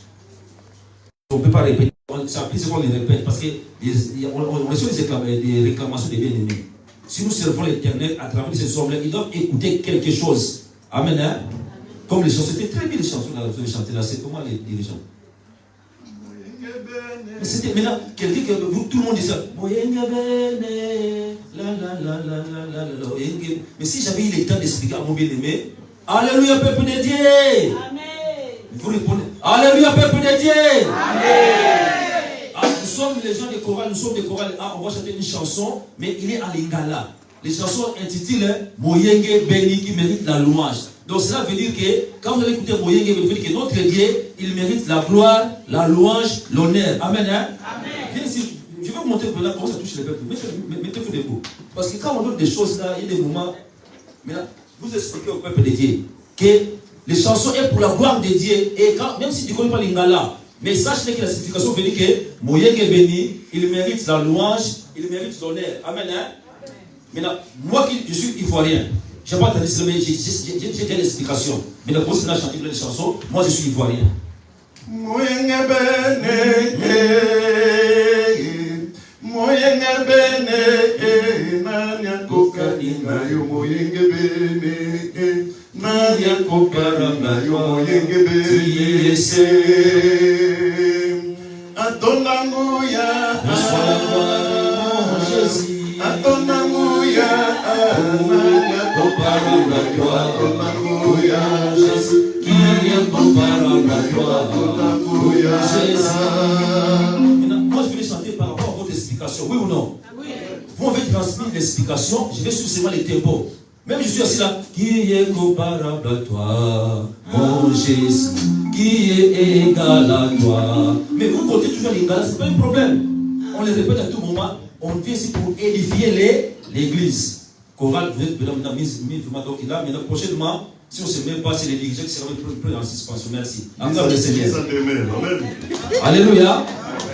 On ne peut pas répéter. C'est appris ce qu'on les répète. Parce qu'on reçoit des réclamations des bien-aimés. Si nous servons l'Éternel à travers ces hommes-là, ils doivent écouter quelque chose. Amen. Hein? Comme les chansons. C'était très bien les chansons là, vous avez chanté là. C'est comment les dirigeants? Mais c'était maintenant, quelqu'un que tout le monde dit ça. Mais si j'avais eu le temps d'expliquer à mon bien-aimé, Alléluia, peuple de Dieu. Amen. Vous répondez, Alléluia, peuple de Dieu. Amen. Ah, nous sommes les gens de chorale, nous sommes des chorales. Ah, on va chanter une chanson, mais il est à lingala. Les chansons intitulées Moyenge Béni qui mérite la louange. Donc cela veut dire que quand vous allez écouter Moyenge, vous veut dire que notre Dieu, il mérite la gloire, la louange, l'honneur. Amen. Hein? Amen. Bien sûr, je vais vous montrer comment ça touche les peuples. Mettez-vous debout. Parce que quand on donne des choses là, il y a des moments. Maintenant, vous expliquez au peuple de Dieu que les chansons sont pour la gloire de Dieu. Et quand, même si tu ne connais pas l'ingala, mais sache que la signification veut dire que Moyenge Béni, il mérite la louange, il mérite l'honneur. Amen. Hein? Maintenant, moi qui je suis ivoirien, je n'ai pas entendu cela, mais j'ai déjà l'explication. Mais la grosse a chanté les chansons, moi je suis ivoirien. Moyenge bene, nanya kokaringa yo moyenge bene, nanya kokaringa yo moyenge bene. Atonanguya, Jésus. Atonanguya, nanya kokaringa yo atonanguya, Jésus. Qui est comparable à toi, atonanguya, Jésus. Moi je vais chanter par rapport à votre explication, oui ou non? Oui. Vous m'avez transmis l'explication, je vais suivre seulement les tempos. Même je suis assis là. Qui est comparable à toi, mon Jésus? Qui est égal à toi? Mais vous comptez toujours l'ingala, ce n'est pas un problème. On les répète à tout moment. On vient ici pour édifier l'église. Chorale, vous êtes maintenant mis donc là. Maintenant, prochainement, si on ne se met pas, c'est les dirigeants qui seront plus en suspension. Merci. Encore le Seigneur. Alléluia.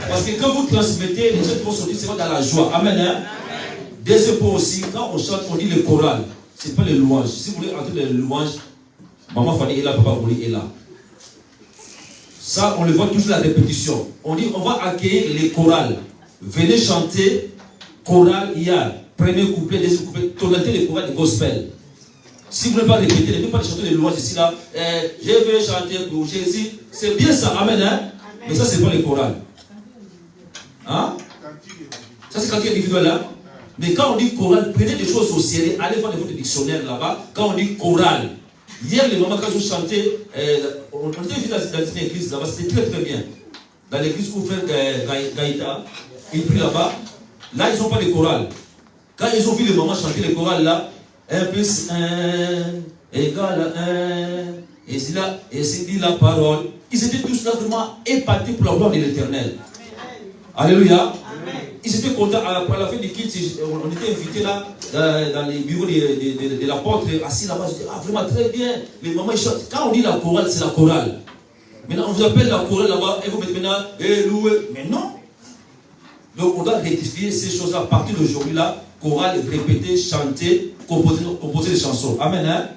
Parce que quand vous transmettez, les gens qui vont sortir, c'est dans la joie. Amen. Hein? Deuxième point aussi, quand on chante, on dit le choral. Ce n'est pas les louanges. Si vous voulez entendre les louanges, maman Fanny est là, papa Bouli est là. Ça, on le voit toujours la répétition. On dit, on va accueillir les chorales. Venez chanter chorale hier. Premier couplet, deuxième couplet. Tonalité les chorales du gospel. Si vous ne voulez pas répéter, ne pas chanter les louanges ici là. Je veux chanter pour Jésus. C'est bien ça. Amen. Hein? Mais ça, ce n'est pas les chorales. Hein? Ça, c'est quand il y a individuel là. Mais quand on dit chorale, prenez des choses au sérieux. Allez voir votre dictionnaire là-bas. Quand on dit chorale. Hier, les mamans, quand vous chantez, on était vu dans une église là-bas, c'était très très bien. Dans l'église où frère Gaïta, ils prient là-bas. Là, ils n'ont pas de chorale. Quand ils ont vu les mamans chanter les chorales là, 1 plus 1 égale à 1. Et c'est dit la parole. Ils étaient tous là vraiment épatés pour la gloire de l'Éternel. Alléluia. Ils étaient contents. À la fin du culte, on était invités là, dans les bureaux de l'apôtre, assis là-bas. Je dis, ah, vraiment très bien. Les mamans, ils chantent. Quand on dit la chorale, c'est la chorale. Maintenant, on vous appelle la chorale là-bas, et vous mettez maintenant, loué. Mais non. Donc, on doit rectifier ces choses-là. À partir d'aujourd'hui, là, chorale, répéter, chanter, composer des chansons. Amen. Hein?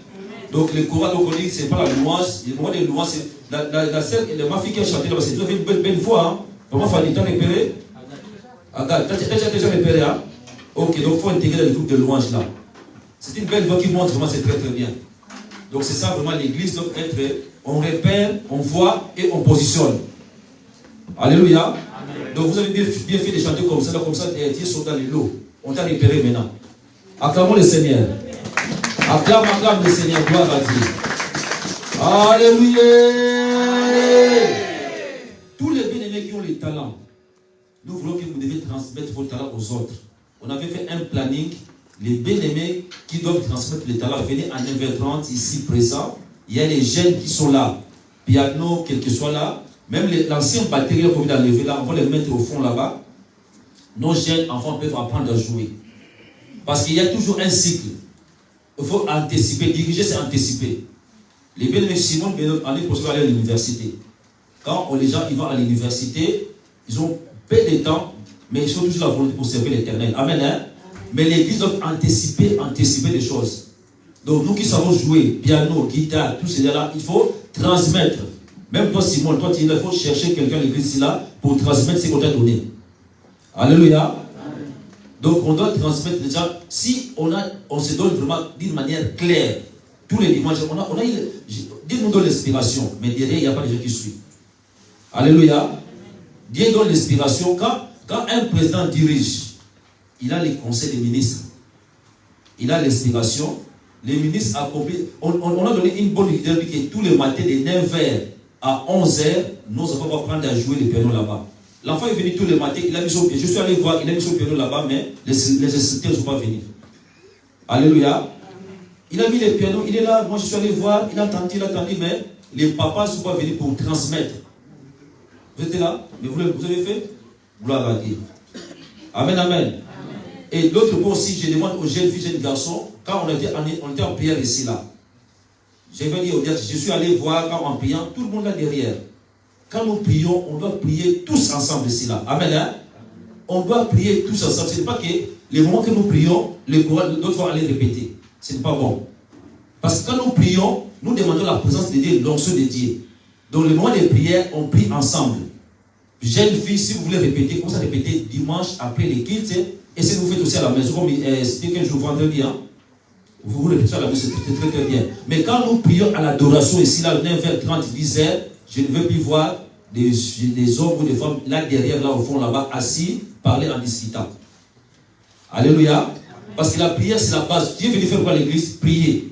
Donc, les chorales, donc, on dit que ce n'est pas la louange. Le moment des louanges, c'est ma fille qui a chanté là-bas, c'est une belle voix. Hein? Comment Fanny, t'as repéré? T'as déjà repéré, hein? Ok, donc il faut intégrer le groupe de louanges là. C'est une belle voix qui montre vraiment, c'est très très bien. Donc c'est ça vraiment l'église, donc être, on repère, on voit et on positionne. Alléluia. Amen. Donc vous avez bien fait de chanter comme ça, Dieu sont dans les lots. On t'a repéré maintenant. Acclamons le Seigneur. Acclame le Seigneur, gloire à Dieu. Alléluia. Tous les bien-aimés qui ont les talents, nous voulons que vous devez transmettre vos talents aux autres. On avait fait un planning. Les bien-aimés qui doivent transmettre les talents, venez à 9h30 ici présent. Il y a les jeunes qui sont là. Piano, quel que soit là. Même l'ancien batterie qu'on vient d'enlever là, on va les mettre au fond là-bas. Nos jeunes enfants peuvent apprendre à jouer. Parce qu'il y a toujours un cycle. Il faut anticiper. Diriger, c'est anticiper. Les bien-aimés Simon, l'année prochaine, vont aller à l'université. Quand les gens ils vont à l'université, ils ont peu de temps. mais ils sont toujours la volonté pour servir l'Éternel. Amen. Hein? Mais l'Église doit anticiper des choses. Donc nous qui savons jouer, piano, guitare, tout cela, il faut transmettre. Même toi, Simon, toi, il faut chercher quelqu'un à l'église là pour transmettre ce qu'on t'a donné. Alléluia. Donc on doit transmettre déjà, si on se donne vraiment d'une manière claire, tous les dimanches, Dieu nous donne l'inspiration, mais derrière, il n'y a pas de gens qui suivent. Alléluia. Dieu donne l'inspiration. Quand un président dirige, il a les conseils des ministres. Il a l'inspiration. Les ministres accomplissent. On a donné une bonne idée que tous les matins, de 9h à 11h, nos enfants vont prendre à jouer le piano là-bas. L'enfant est venu tous les matins, il a mis son piano. Je suis allé voir, il a mis son piano là-bas, mais les instructeurs ne sont pas venus. Alléluia. Il a mis le piano, il est là. Moi, je suis allé voir, il a tenté, mais les papas ne sont pas venus pour transmettre. Vous étiez là? Mais vous avez fait? Gloire à Dieu. Amen, amen. Et l'autre point aussi, je demande aux jeunes filles, jeunes garçons, quand on était en prière ici, là, je vais dire, je suis allé voir, quand en priant, tout le monde là derrière. Quand nous prions, on doit prier tous ensemble ici, là. Amen, hein? On doit prier tous ensemble. Ce n'est pas que les moments que nous prions, les chorales, d'autres vont aller répéter. Ce n'est pas bon. Parce que quand nous prions, nous demandons la présence de Dieu, l'onction de Dieu. Donc, le moment de prière, on prie ensemble. Jeunes filles, si vous voulez répéter, commencez à répéter dimanche après les cultes. Et si vous faites aussi à la maison, comme c'était 15 jours vendredi, hein, vous répétez à la maison, c'est très très bien. Mais quand nous prions à l'adoration ici, là, 9h30, 10h, je ne veux plus voir des hommes ou des femmes là derrière, là au fond, là-bas, assis, parler en discutant. Alléluia. Parce que la prière, c'est la base. Dieu est venu faire quoi à l'église? Prier.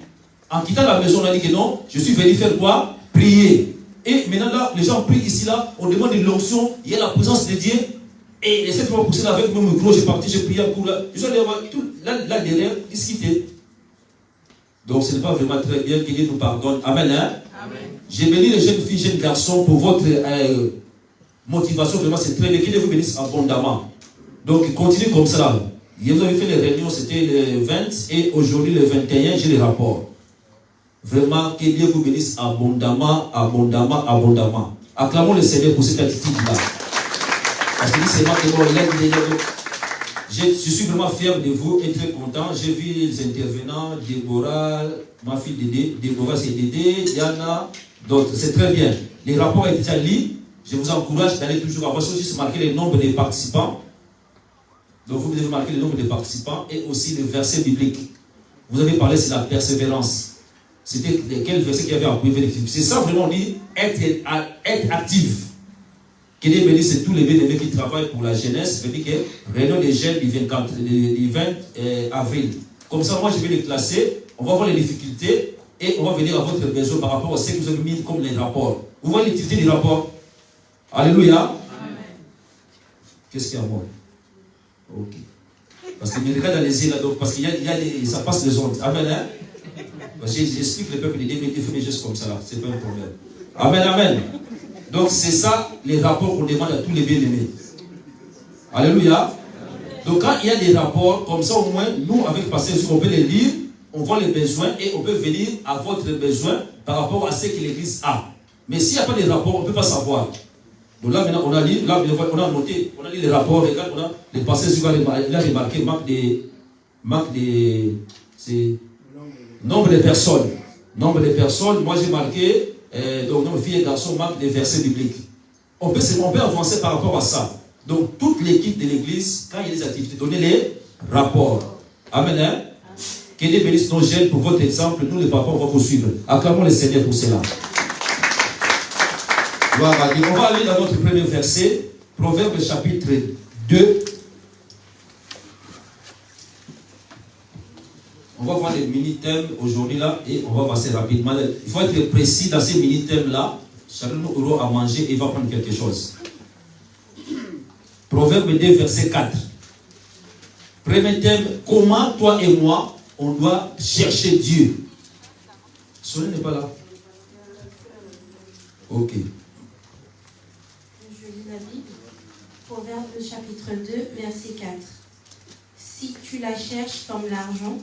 En quittant la maison, on a dit que non, je suis venu faire quoi? Prier. Et maintenant, là, les gens prient ici, là, on demande de l'onction, il y a la présence de Dieu. Et cette fois, pousser avec mon micro, j'ai parti, j'ai prié un coup là. Je suis allé voir tout là derrière, discuter. Donc, ce n'est pas vraiment très bien que Dieu nous pardonne. Amen. Hein? Amen. J'ai béni les jeunes filles, jeunes garçons pour votre motivation. Vraiment, c'est très bien. Que Dieu vous bénisse abondamment. Donc, continuez comme ça. Vous avez fait les réunions, c'était le 20 et aujourd'hui, le 21, j'ai les rapports. Vraiment, que Dieu vous bénisse abondamment, abondamment, abondamment. Acclamons le Seigneur pour cette attitude-là. Parce que c'est moi qui je suis vraiment fier de vous et très content. J'ai vu les intervenants, Déborah, ma fille Dédé, Déborah c'est Dédé, Diana, d'autres. C'est très bien. Les rapports étaient déjà lus. Je vous encourage d'aller toujours avoir juste marquer le nombre de participants. Donc vous devez marquer le nombre de participants et aussi le verset biblique. Vous avez parlé sur la persévérance. C'était quel verset qu'il y avait en privé? C'est ça vraiment, on dit être actif. Que Dieu bénisse tous les bien-aimés qui travaillent pour la jeunesse. Je veux dire que réunion des jeunes du 20 avril. Comme ça, moi je vais les classer. On va voir les difficultés et on va venir à votre besoin par rapport à ce que vous avez mis comme les rapports. Vous voyez l'utilité des rapports? Alléluia. Amen. Qu'est-ce qu'il y a moi? Ok. Parce qu'il me regarde dans les yeux là, donc, parce qu'il y a ça passe les ondes. Amen. Hein? J'explique le peuple de Dieu, mais il fait des gestes comme ça là. C'est pas un problème. Amen, amen. Donc c'est ça les rapports qu'on demande à tous les bien-aimés. Alléluia. Donc quand il y a des rapports, comme ça au moins, nous avec le pasteur, on peut les lire, on voit les besoins et on peut venir à votre besoin par rapport à ce que l'église a. Mais s'il n'y a pas de rapports, on ne peut pas savoir. Donc là maintenant on a lu, là on a noté, on a lu les rapports, regarde, on a les pasteurs, il a remarqué manque de nombre de personnes. Nombre de personnes, moi j'ai marqué. Donc, nos filles et garçons manquent des versets bibliques. On peut avancer par rapport à ça. Donc, toute l'équipe de l'église, quand il y a des activités, donnez les rapports. Amen. Hein? Que Dieu bénisse nos jeunes pour votre exemple. Nous, les papas, on va vous suivre. Acclamons le Seigneur pour cela. Gloire à Dieu. On va aller dans notre premier verset, Proverbe chapitre 2. On va voir les mini-thèmes aujourd'hui là et on va passer rapidement. Il faut être précis dans ces mini-thèmes là. Chacun aura à manger et va prendre quelque chose. Proverbe 2, verset 4. Premier thème, comment toi et moi, on doit chercher Dieu. Sonia n'est pas là. Ok. Je lis la Bible. Proverbe chapitre 2, verset 4. Si tu la cherches comme l'argent,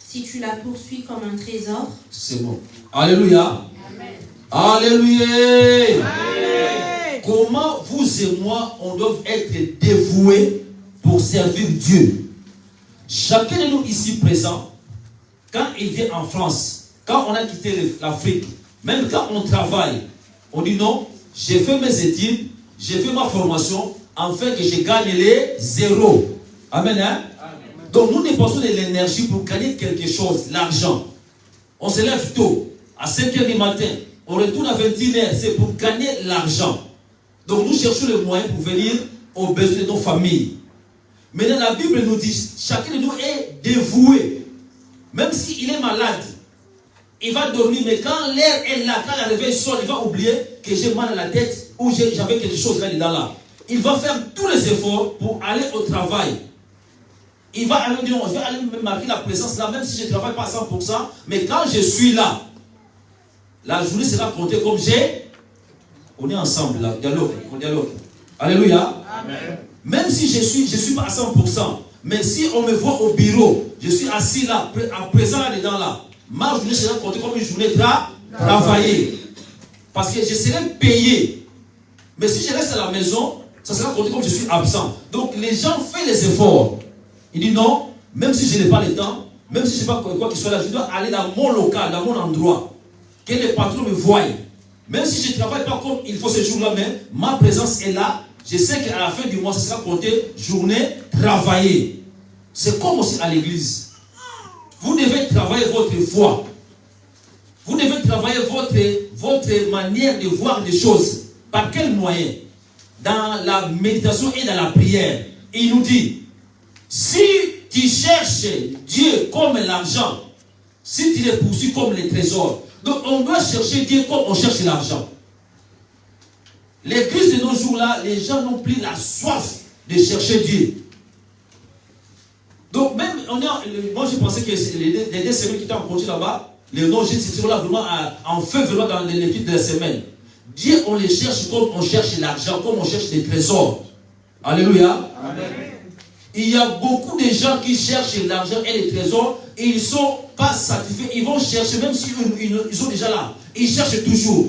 si tu la poursuis comme un trésor. C'est bon. Alléluia. Amen. Alléluia. Amen. Comment vous et moi, on doit être dévoués servir Dieu. Chacun de nous ici présents, quand il vient en France, quand on a quitté l'Afrique, même quand on travaille, on dit non, j'ai fait mes études, j'ai fait ma formation, afin que je gagne les zéros. Amen, hein? Donc nous dépensons de l'énergie pour gagner quelque chose, l'argent. On se lève tôt, à 5h du matin, on retourne à 21h, c'est pour gagner l'argent. Donc nous cherchons le moyen pour venir aux besoins de nos familles. Maintenant la Bible nous dit, chacun de nous est dévoué. Même s'il est malade, il va dormir, mais quand l'air est là, quand le réveil sonne, il va oublier que j'ai mal à la tête ou j'avais quelque chose là-dedans là. Il va faire tous les efforts pour aller au travail. Il va aller dire, je vais aller me marquer la présence là, même si je ne travaille pas à 100%, mais quand je suis là, la journée sera comptée comme j'ai. On est ensemble là, dialogue, on dialogue. Alléluia. Amen. Même si je suis pas à 100%, mais si on me voit au bureau, je suis assis là, à présent là-dedans là, ma journée sera comptée comme une journée travaillée. Parce que je serai payé. Mais si je reste à la maison, ça sera compté comme je suis absent. Donc les gens font les efforts. Il dit non, même si je n'ai pas le temps, même si je ne sais pas quoi qu'il soit là, je dois aller dans mon local, dans mon endroit, que les patrons me voient. Même si je ne travaille pas comme il faut ce jour-là, mais ma présence est là. Je sais qu'à la fin du mois, ça sera compté journée travaillée. C'est comme aussi à l'église. Vous devez travailler votre foi. Vous devez travailler votre manière de voir les choses. Par quel moyen? Dans la méditation et dans la prière. Il nous dit, si tu cherches Dieu comme l'argent, si tu les poursuis comme les trésors, donc on doit chercher Dieu comme on cherche l'argent. L'église de nos jours-là, les gens n'ont plus la soif de chercher Dieu. Donc même, moi je pensais que les deux semaines qui étaient en congé là-bas, les non-gilles sont là vraiment en feu vraiment dans l'équipe de la semaine. Dieu, on les cherche comme on cherche l'argent, comme on cherche les trésors. Alléluia. Amen. Il y a beaucoup de gens qui cherchent l'argent et les trésors et ils ne sont pas satisfaits. Ils vont chercher, même si ils sont déjà là. Ils cherchent toujours.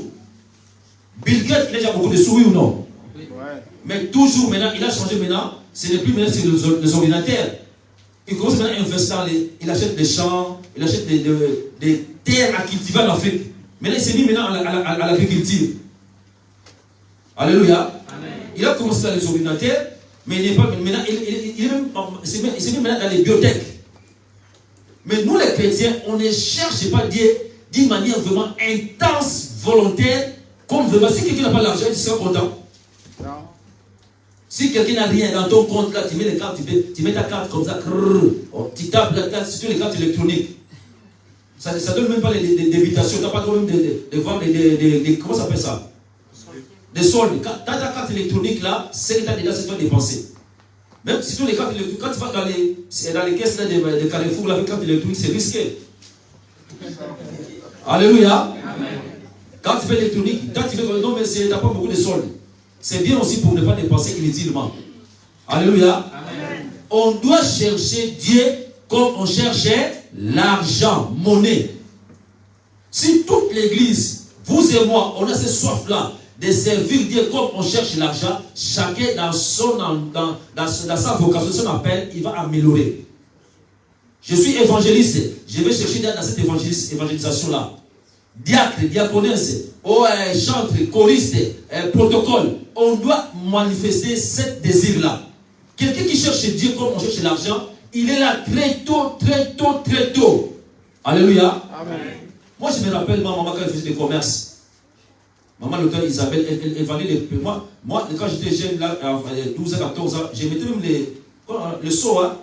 Bill Gates, il a déjà beaucoup de sous, oui ou non? Oui. Mais toujours maintenant, il a changé maintenant. Ce n'est plus maintenant sur les ordinateurs. Il commence maintenant à investir dans il achète des champs, il achète des terres à cultiver en Afrique. Maintenant, il s'est mis maintenant à l'agriculture. Alléluia. Amen. Il a commencé dans les ordinateurs, mais il n'est pas maintenant, il s'est mis maintenant dans les bibliothèques. Mais nous les chrétiens, on ne cherche pas Dieu d'une manière vraiment intense, volontaire, comme vraiment. Si quelqu'un n'a pas l'argent, tu seras content. Non. Si quelqu'un n'a rien dans ton compte, là, tu mets les cartes, tu mets ta carte comme ça, tu tapes la carte sur les cartes électroniques. Ça ne donne même pas les débitations, tu n'as pas de problème de voir comment ça s'appelle ça? Des soldes. Quand tu as ta carte électronique là, c'est que tu as déjà cette fois dépensé. Même si tous les cartes électroniques, quand tu vas dans les caisses là, de Carrefour, avec carte électronique, c'est risqué. Alléluia. Amen. Quand tu fais l'électronique, quand tu fais non, mais tu n'as pas beaucoup de soldes. C'est bien aussi pour ne pas dépenser inutilement. Alléluia. Amen. On doit chercher Dieu comme on cherchait l'argent, monnaie. Si toute l'église, vous et moi, on a cette soif-là de servir Dieu comme on cherche l'argent, chacun dans sa vocation, son appel, il va améliorer. Je suis évangéliste, je vais chercher dans cette évangélisation-là. Diacre, diaconesse, chantre, choriste, protocole. On doit manifester ce désir-là. Quelqu'un qui cherche Dieu comme on cherche l'argent, il est là très tôt, très tôt, très tôt. Alléluia. Amen. Moi, je me rappelle, ma maman, quand elle faisait des commerces. Maman, le temps Isabelle, elle vendait des... Moi, quand j'étais jeune, là, 12 à 14 ans, je mettais même le seau, hein.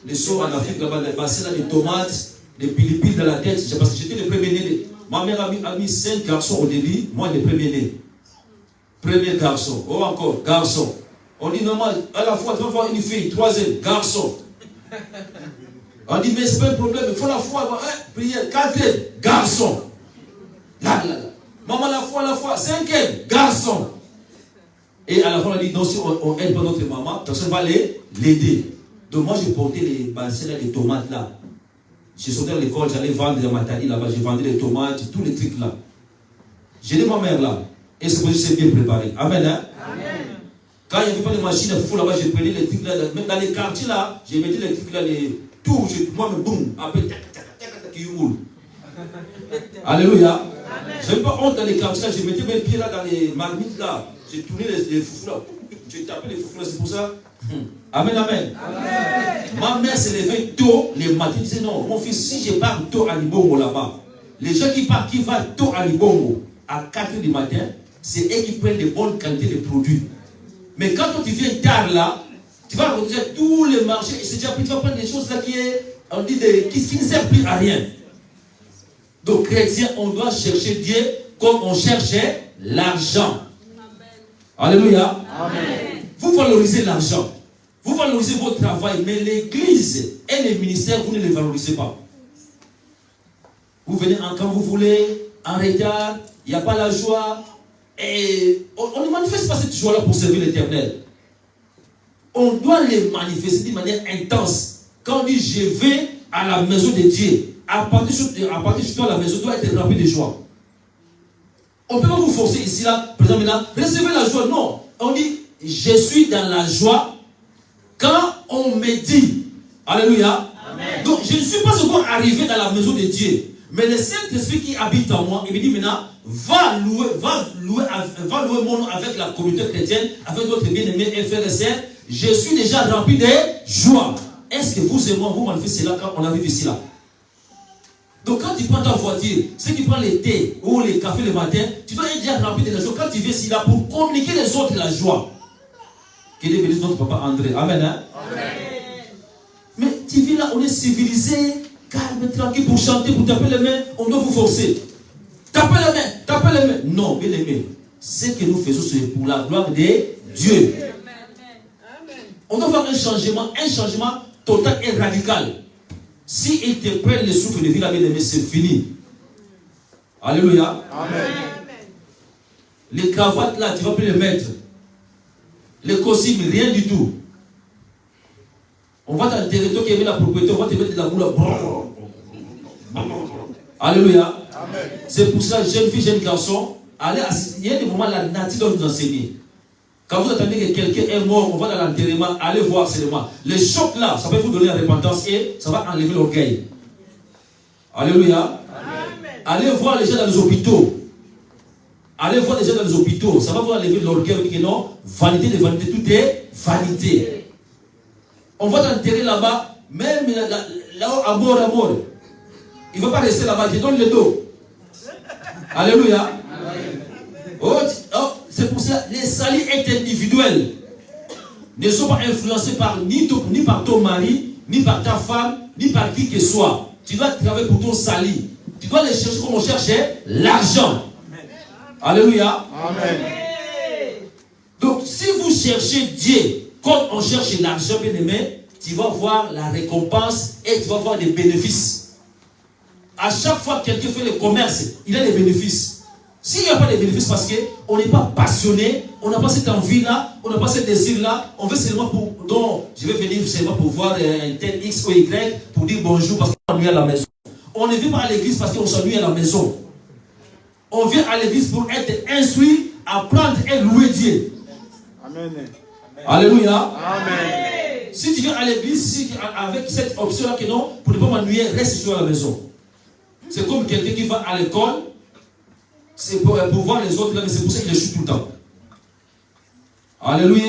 Les seaux en Afrique, là-bas, les bassins, là, des tomates, des pilipiles dans la tête. Parce que j'étais le premier né. Ma mère a mis 5 garçons au début, moi, le premier né. Premier garçon. Oh, encore, garçon. On dit, non, à la fois, tu vas voir une fille, troisième, garçon. On dit, mais c'est pas un problème, il faut la foi, prière, quatrième, garçon. Là. Maman, la foi, cinquième, garçon. Et à la fin, on dit, non, si on aide pas notre maman, personne ne va l'aider. Donc moi, j'ai porté les bassins, les tomates là. Je sortais de l'école, j'allais vendre dans ma taille là-bas, j'ai vendu les tomates, tous les trucs là. J'ai dit ma mère là, et c'est pour que je sais bien préparé. Amen, hein? Amen. Quand il n'y avait pas de machine à foufou là-bas, je prenais les trucs là, même dans les quartiers là, je mettais les trucs là, les tours, moi, boum, après, qui roule. Alléluia. Je n'ai pas honte dans les quartiers là, je mettais mes pieds là dans les marmites là, j'ai tourné les foufous là, j'ai tapé les foufous là, c'est pour ça. Amen, amen. Ma mère s'est levée tôt les matins, elle disait non, mon fils, si je pars tôt à Libongo là-bas, les gens qui partent, qui vont tôt à Libongo à 4 h du matin, c'est eux qui prennent de bonnes qualités de produits. Mais quand tu viens tard là, tu vas retrouver tous les marchés, et c'est déjà plus, tu vas prendre des choses là qui ne servent plus à rien. Donc, chrétiens, on doit chercher Dieu comme on cherchait l'argent. Alléluia. Amen. Vous valorisez l'argent. Vous valorisez votre travail, mais l'église et les ministères, vous ne les valorisez pas. Vous venez quand vous voulez, en retard, il n'y a pas la joie. Et on ne manifeste pas cette joie-là pour servir l'Éternel. On doit les manifester de manière intense. Quand on dit je vais à la maison de Dieu, à partir de toi, la maison doit être remplie de joie. On ne peut pas vous forcer ici, là, par exemple, maintenant, recevez la joie. Non. On dit je suis dans la joie quand on me dit. Alléluia. Amen. Donc je ne suis pas encore arrivé dans la maison de Dieu. Mais le Saint-Esprit qui habite en moi, il me dit maintenant, va louer mon nom avec la communauté chrétienne, avec d'autres bien-aimés et frères et sœurs. Je suis déjà rempli de joie. Est-ce que vous et moi, vous manifestez cela quand on arrive ici là? Donc quand tu prends ta voiture, ceux qui prennent les thés ou les cafés le matin, tu dois être déjà rempli de la joie. Quand tu viens ici là pour communiquer les autres la joie. Que Dieu bénisse notre papa André. Amen. Hein? Amen. Mais tu viens là, on est civilisé, calme, tranquille, pour chanter, pour taper les mains, on doit vous forcer. Tapez les mains, tapez les mains. Non, bien aimé. Ce que nous faisons, c'est pour la gloire de Dieu. On doit faire un changement total et radical. Si ils te prennent le souffle de vie, là, bien aimé, c'est fini. Alléluia. Amen. Les cravates là, tu ne vas plus les mettre. Les costumes, rien du tout. On va dans le territoire qui est la propriété, on va te mettre de la boule. Alléluia. C'est pour ça, jeune fille, jeune garçon, allez assister. Il y a des moments là, nature doit nous enseigner. Quand vous attendez que quelqu'un est mort, on va dans l'enterrement, allez voir seulement. Le choc là, ça va vous donner la repentance et ça va enlever l'orgueil. Alléluia. Amen. Allez voir les gens dans les hôpitaux. Allez voir les gens dans les hôpitaux. Ça va vous enlever l'orgueil. Que non, vanité de vanité, tout est vanité. On va t'enterrer là-bas, même là-haut, à mort. Il ne va pas rester là-bas, je donne le dos. Alléluia. Oh, c'est pour ça que les salis individuels ne sont pas influencés ni par ton mari, ni par ta femme, ni par qui que ce soit. Tu dois travailler pour ton salut. Tu dois les chercher comme on cherchait l'argent. Alléluia. Amen. Donc, si vous cherchez Dieu comme on cherche l'argent, bien aimé, tu vas voir la récompense et tu vas voir des bénéfices. À chaque fois que quelqu'un fait le commerce, il a des bénéfices. S'il n'y a pas de bénéfices, parce qu'on n'est pas passionné, on n'a pas cette envie-là, on n'a pas ce désir-là, on veut seulement pour. Donc, je vais venir seulement pour voir un tel X ou Y pour dire bonjour parce qu'on s'ennuie à la maison. On ne vient pas à l'église parce qu'on s'ennuie à la maison. On vient à l'église pour être instruit, apprendre et louer Dieu. Amen. Alléluia. Amen. Si tu viens à l'église avec cette option-là que non, pour ne pas m'ennuyer, reste sur la maison. C'est comme quelqu'un qui va à l'école. C'est pour voir les autres là, mais c'est pour ça qu'il échoue tout le temps. Alléluia.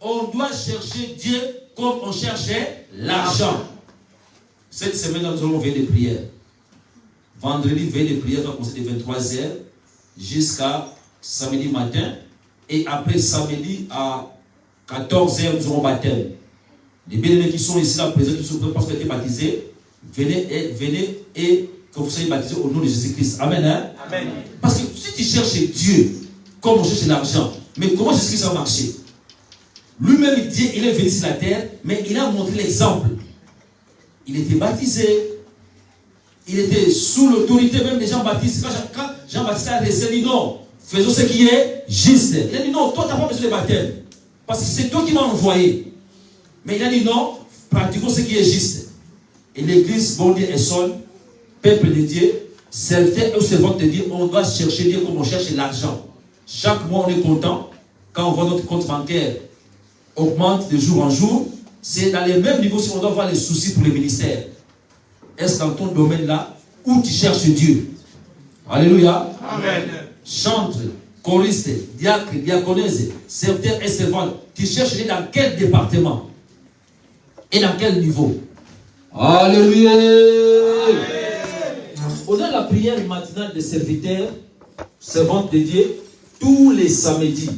On doit chercher Dieu comme on cherchait l'argent. Cette semaine, nous allons veiller de prière. Vendredi, veille de prière va commencer de 23h jusqu'à samedi matin. Et après samedi à 14h, nous aurons baptême. Les bien-aimés qui sont ici là présents, qui sont parce qu'ils ont été baptisés, venez et que vous soyez baptisés au nom de Jésus-Christ. Amen. Hein? Amen. Parce que si tu cherches Dieu, comme on cherche l'argent, mais comment Jésus-Christ a marché? Lui-même, Dieu, il est venu sur la terre, mais il a montré l'exemple. Il était baptisé. Il était sous l'autorité même de Jean-Baptiste. Quand Jean-Baptiste a laissé, il dit non, faisons ce qui est juste. Il a dit non, toi tu n'as pas besoin de baptême. Parce que c'est toi qui m'as envoyé. Mais il a dit non, pratiquons ce qui est juste. Et l'église, bon Dieu et seul, peuple de Dieu, serviteur ou servante de Dieu, on doit chercher Dieu comme on cherche l'argent. Chaque mois on est content, quand on voit notre compte bancaire augmente de jour en jour, c'est dans les mêmes niveaux si on doit avoir les soucis pour les ministères. Est-ce dans ton domaine là, où tu cherches Dieu? Alléluia. Amen. Chantre, choriste, diacre, diaconesse, serviteur et servante, tu cherches Dieu dans quel département? Et dans quel niveau? Alléluia. On a la prière matinale des serviteurs, servantes de Dieu, tous les samedis,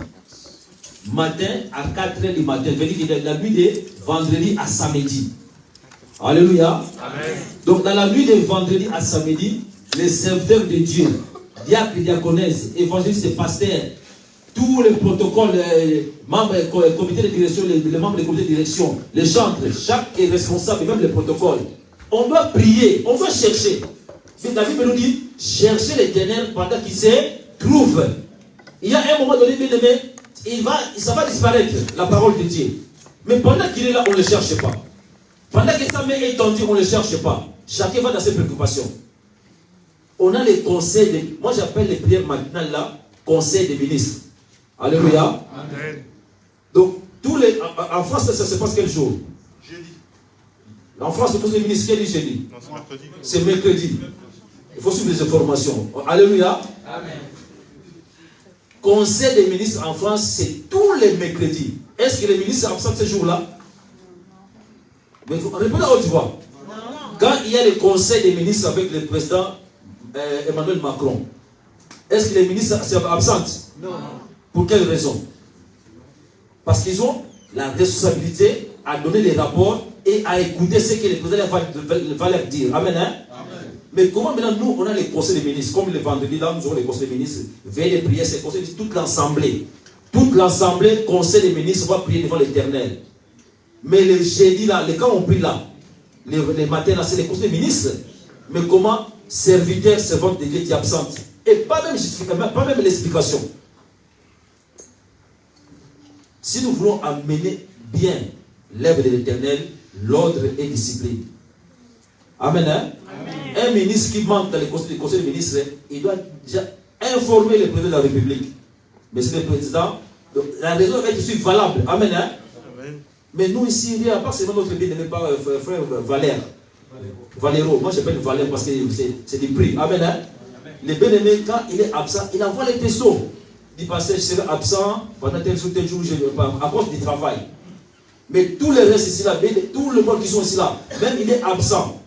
matin à 4h du matin. C'est-à-dire que la nuit de vendredi à samedi. Alléluia. Amen. Donc dans la nuit de vendredi à samedi, les serviteurs de Dieu, diacres, diaconesses, évangélistes et pasteurs, tous les protocoles, les membres du comité de direction, les membres du comité de direction, les chantres, chaque est responsable, même les protocoles. On doit prier, on doit chercher. Mais David nous dit, cherchez l'Éternel pendant qu'il se trouve. Il y a un moment donné, bien aimé, ça va disparaître, la parole de Dieu. Mais pendant qu'il est là, on ne le cherche pas. Pendant que sa main est tendue, on ne le cherche pas. Chacun va dans ses préoccupations. On a les conseils, moi j'appelle les prières matinales là, conseils des ministres. Alléluia. Amen. Donc, en France, ça se passe quel jour? Jeudi. En France, c'est pour les ministres, quel jeudi? Non, c'est mercredi. C'est mercredi. Il faut suivre les informations. Alléluia. Amen. Conseil des ministres en France, c'est tous les mercredis. Est-ce que les ministres sont absents ce jour-là? Mais répondez à haute voix. Quand il y a le conseil des ministres avec le président Emmanuel Macron, est-ce que les ministres sont absents? Non. Pour quelle raison? Parce qu'ils ont la responsabilité à donner les rapports et à écouter ce que le président va leur dire. Amen. Hein? Amen. Mais comment maintenant nous, on a les conseils des ministres, comme le vendredi, là, nous aurons les conseils des ministres, veillez de prier, c'est conseil de toute l'assemblée. Toute l'assemblée, conseil des ministres, va prier devant l'Éternel. Mais le jeudi, là, quand on prie là, les matins, là, c'est les conseils des ministres. Mais comment serviteurs, servantes de Dieu qui absentent? Et pas même l'explication. Si nous voulons amener bien l'œuvre de l'Éternel, l'ordre et discipline. Amen. Hein? Amen. Un ministre qui manque dans les conseils des ministres, il doit déjà informer le président de la République. Mais c'est le président. Donc, la raison est que je suis valable. Amen. Hein? Amen. Mais nous ici, il n'y a pas seulement notre bien-aimé frère Valère. Valéro. Moi j'appelle Valère parce que c'est du prix. Amen. Hein? Amen. Le bien-aimé, quand il est absent, il envoie les textos. Il dit, pasteur, je serai absent pendant tel jour, à cause du travail. Mais tous les restes ici là, tout le monde qui sont ici là, même il est absent.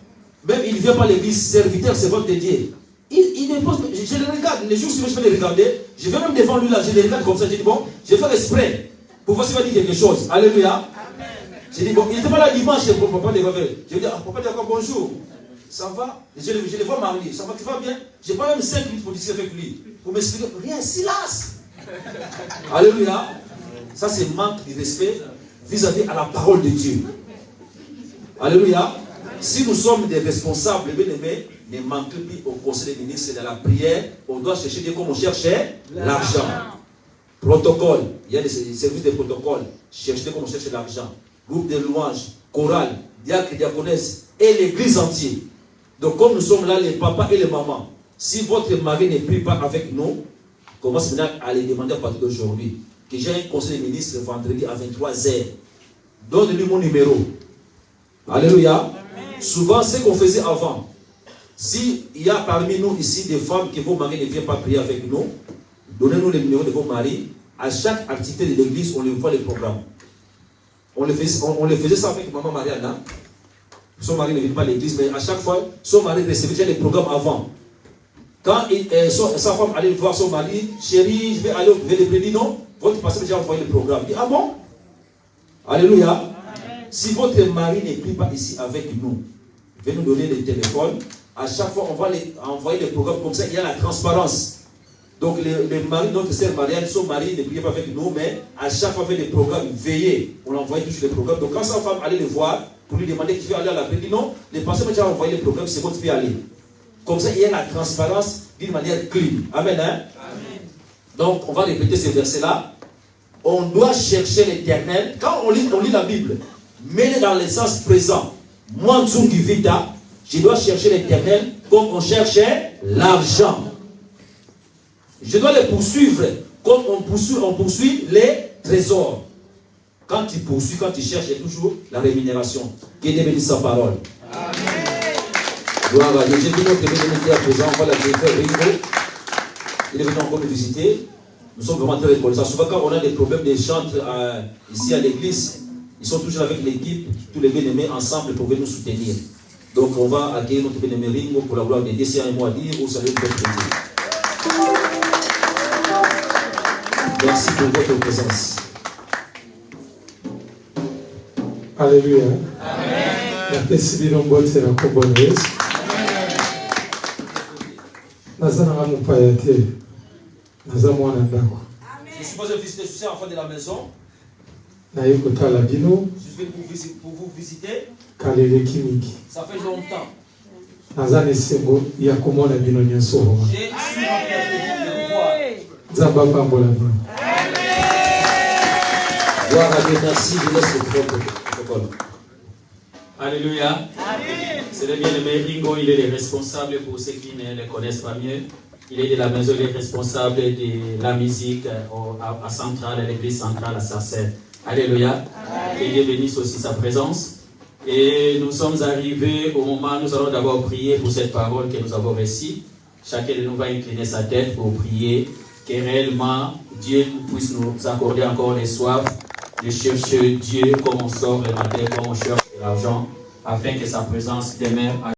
Même il ne vient pas à l'église, serviteur, servante de Dieu. Il ne pose, je le regarde, les jours suivants je vais le regarder, je vais même devant lui là, je le regarde comme ça, je dis bon, je vais faire exprès pour voir s'il va dire quelque chose. Alléluia. Je dis bon, il n'était pas là dimanche pour papa de Gavel. Je lui dis, papa d'accord, bonjour. Ça va? Je le vois marier, ça va, tu vas bien? Je n'ai pas même 5 minutes pour discuter avec lui, pour m'expliquer, rien, silence. Alléluia. Ça c'est manque de respect vis-à-vis à la parole de Dieu. Alléluia. Si nous sommes des responsables, bien-aimés, ne manquez plus au conseil des ministres et de la prière. On doit chercher Dieu comme on cherchait l'argent. Protocole. Il y a des services de protocole. Cherchez Dieu comme on cherche l'argent. Groupe de louanges, chorale, diacre, diaconesse et l'église entière. Donc comme nous sommes là, les papas et les mamans, si votre mari ne prie pas avec nous, commence maintenant à les demander à partir d'aujourd'hui que j'ai un conseil des ministres vendredi à 23h. Donne-lui mon numéro. Alléluia. Amen. Souvent, ce qu'on faisait avant, s'il y a parmi nous ici des femmes que vos maris ne viennent pas prier avec nous, donnez-nous le numéro de vos maris. À chaque activité de l'église, on lui voit les programmes. On le faisait ça avec maman Mariana. Son mari ne vient pas à l'église, mais à chaque fois, son mari recevait déjà les programmes avant. Quand sa femme allait voir son mari, chérie, je vais aller au vendredi, non? Votre pasteur déjà envoyé le programme. Il dit, ah bon? Alléluia. Amen. Si votre mari ne prie pas ici avec nous, venez nous donner les téléphones. À chaque fois, on va envoyer les programmes comme ça. Il y a la transparence. Donc, le mari, notre sœur Marianne, son mari ne prie pas avec nous, mais à chaque fois, avec les programmes, veillez. On envoie toujours les programmes. Donc, quand sa femme allait le voir, pour lui demander qui veut aller à la prière, il dit non, le pasteur m'a déjà envoyé les programmes, c'est bon, tu peux aller. Comme ça, il y a la transparence d'une manière clean. Amen. Hein? Amen. Donc, on va répéter ces versets-là. On doit chercher l'Éternel. Quand on lit la Bible, mets-le dans le sens présent. Moi, Tsungi Vita, je dois chercher l'Éternel comme on cherchait l'argent. Je dois le poursuivre Comme on poursuit les trésors. Quand tu poursuis, quand tu cherches, il y a toujours la rémunération. Qui est béni sa parole. Amen. Gloire à Dieu. J'ai dit notre bénédiction à présent. Voilà le directeur Ringo. Il est venu encore nous visiter. Nous sommes vraiment très reconnaissants. Souvent, quand on a des problèmes de chantres ici à l'église, ils sont toujours avec l'équipe, tous les bien-aimés ensemble pour venir nous soutenir. Donc, on va accueillir notre bien-aimé Ringo pour la gloire des décès et moi à dire au salut de votre Dieu. Merci pour votre présence. Alléluia. Amen. Je suis supposé visiter, je suis enfant de la maison. Je suis venu pour vous visiter. Ça fait longtemps. J'ai su de vous. Gloire à Dieu, merci, je laisse le protocole. Alléluia. C'est le bien-aimé Ringo, il est le responsable pour ceux qui ne le connaissent pas mieux. Il est de la maison, il est responsable de la musique à Centrale, à l'église centrale à Sarcelles. Alléluia. Que Dieu bénisse aussi sa présence. Et nous sommes arrivés au moment, nous allons d'abord prier pour cette parole que nous avons reçue. Chacun de nous va incliner sa tête pour prier que réellement Dieu puisse nous accorder encore les soifs de chercher Dieu comme on sort le matin, comme on cherche l'argent, afin que sa présence demeure.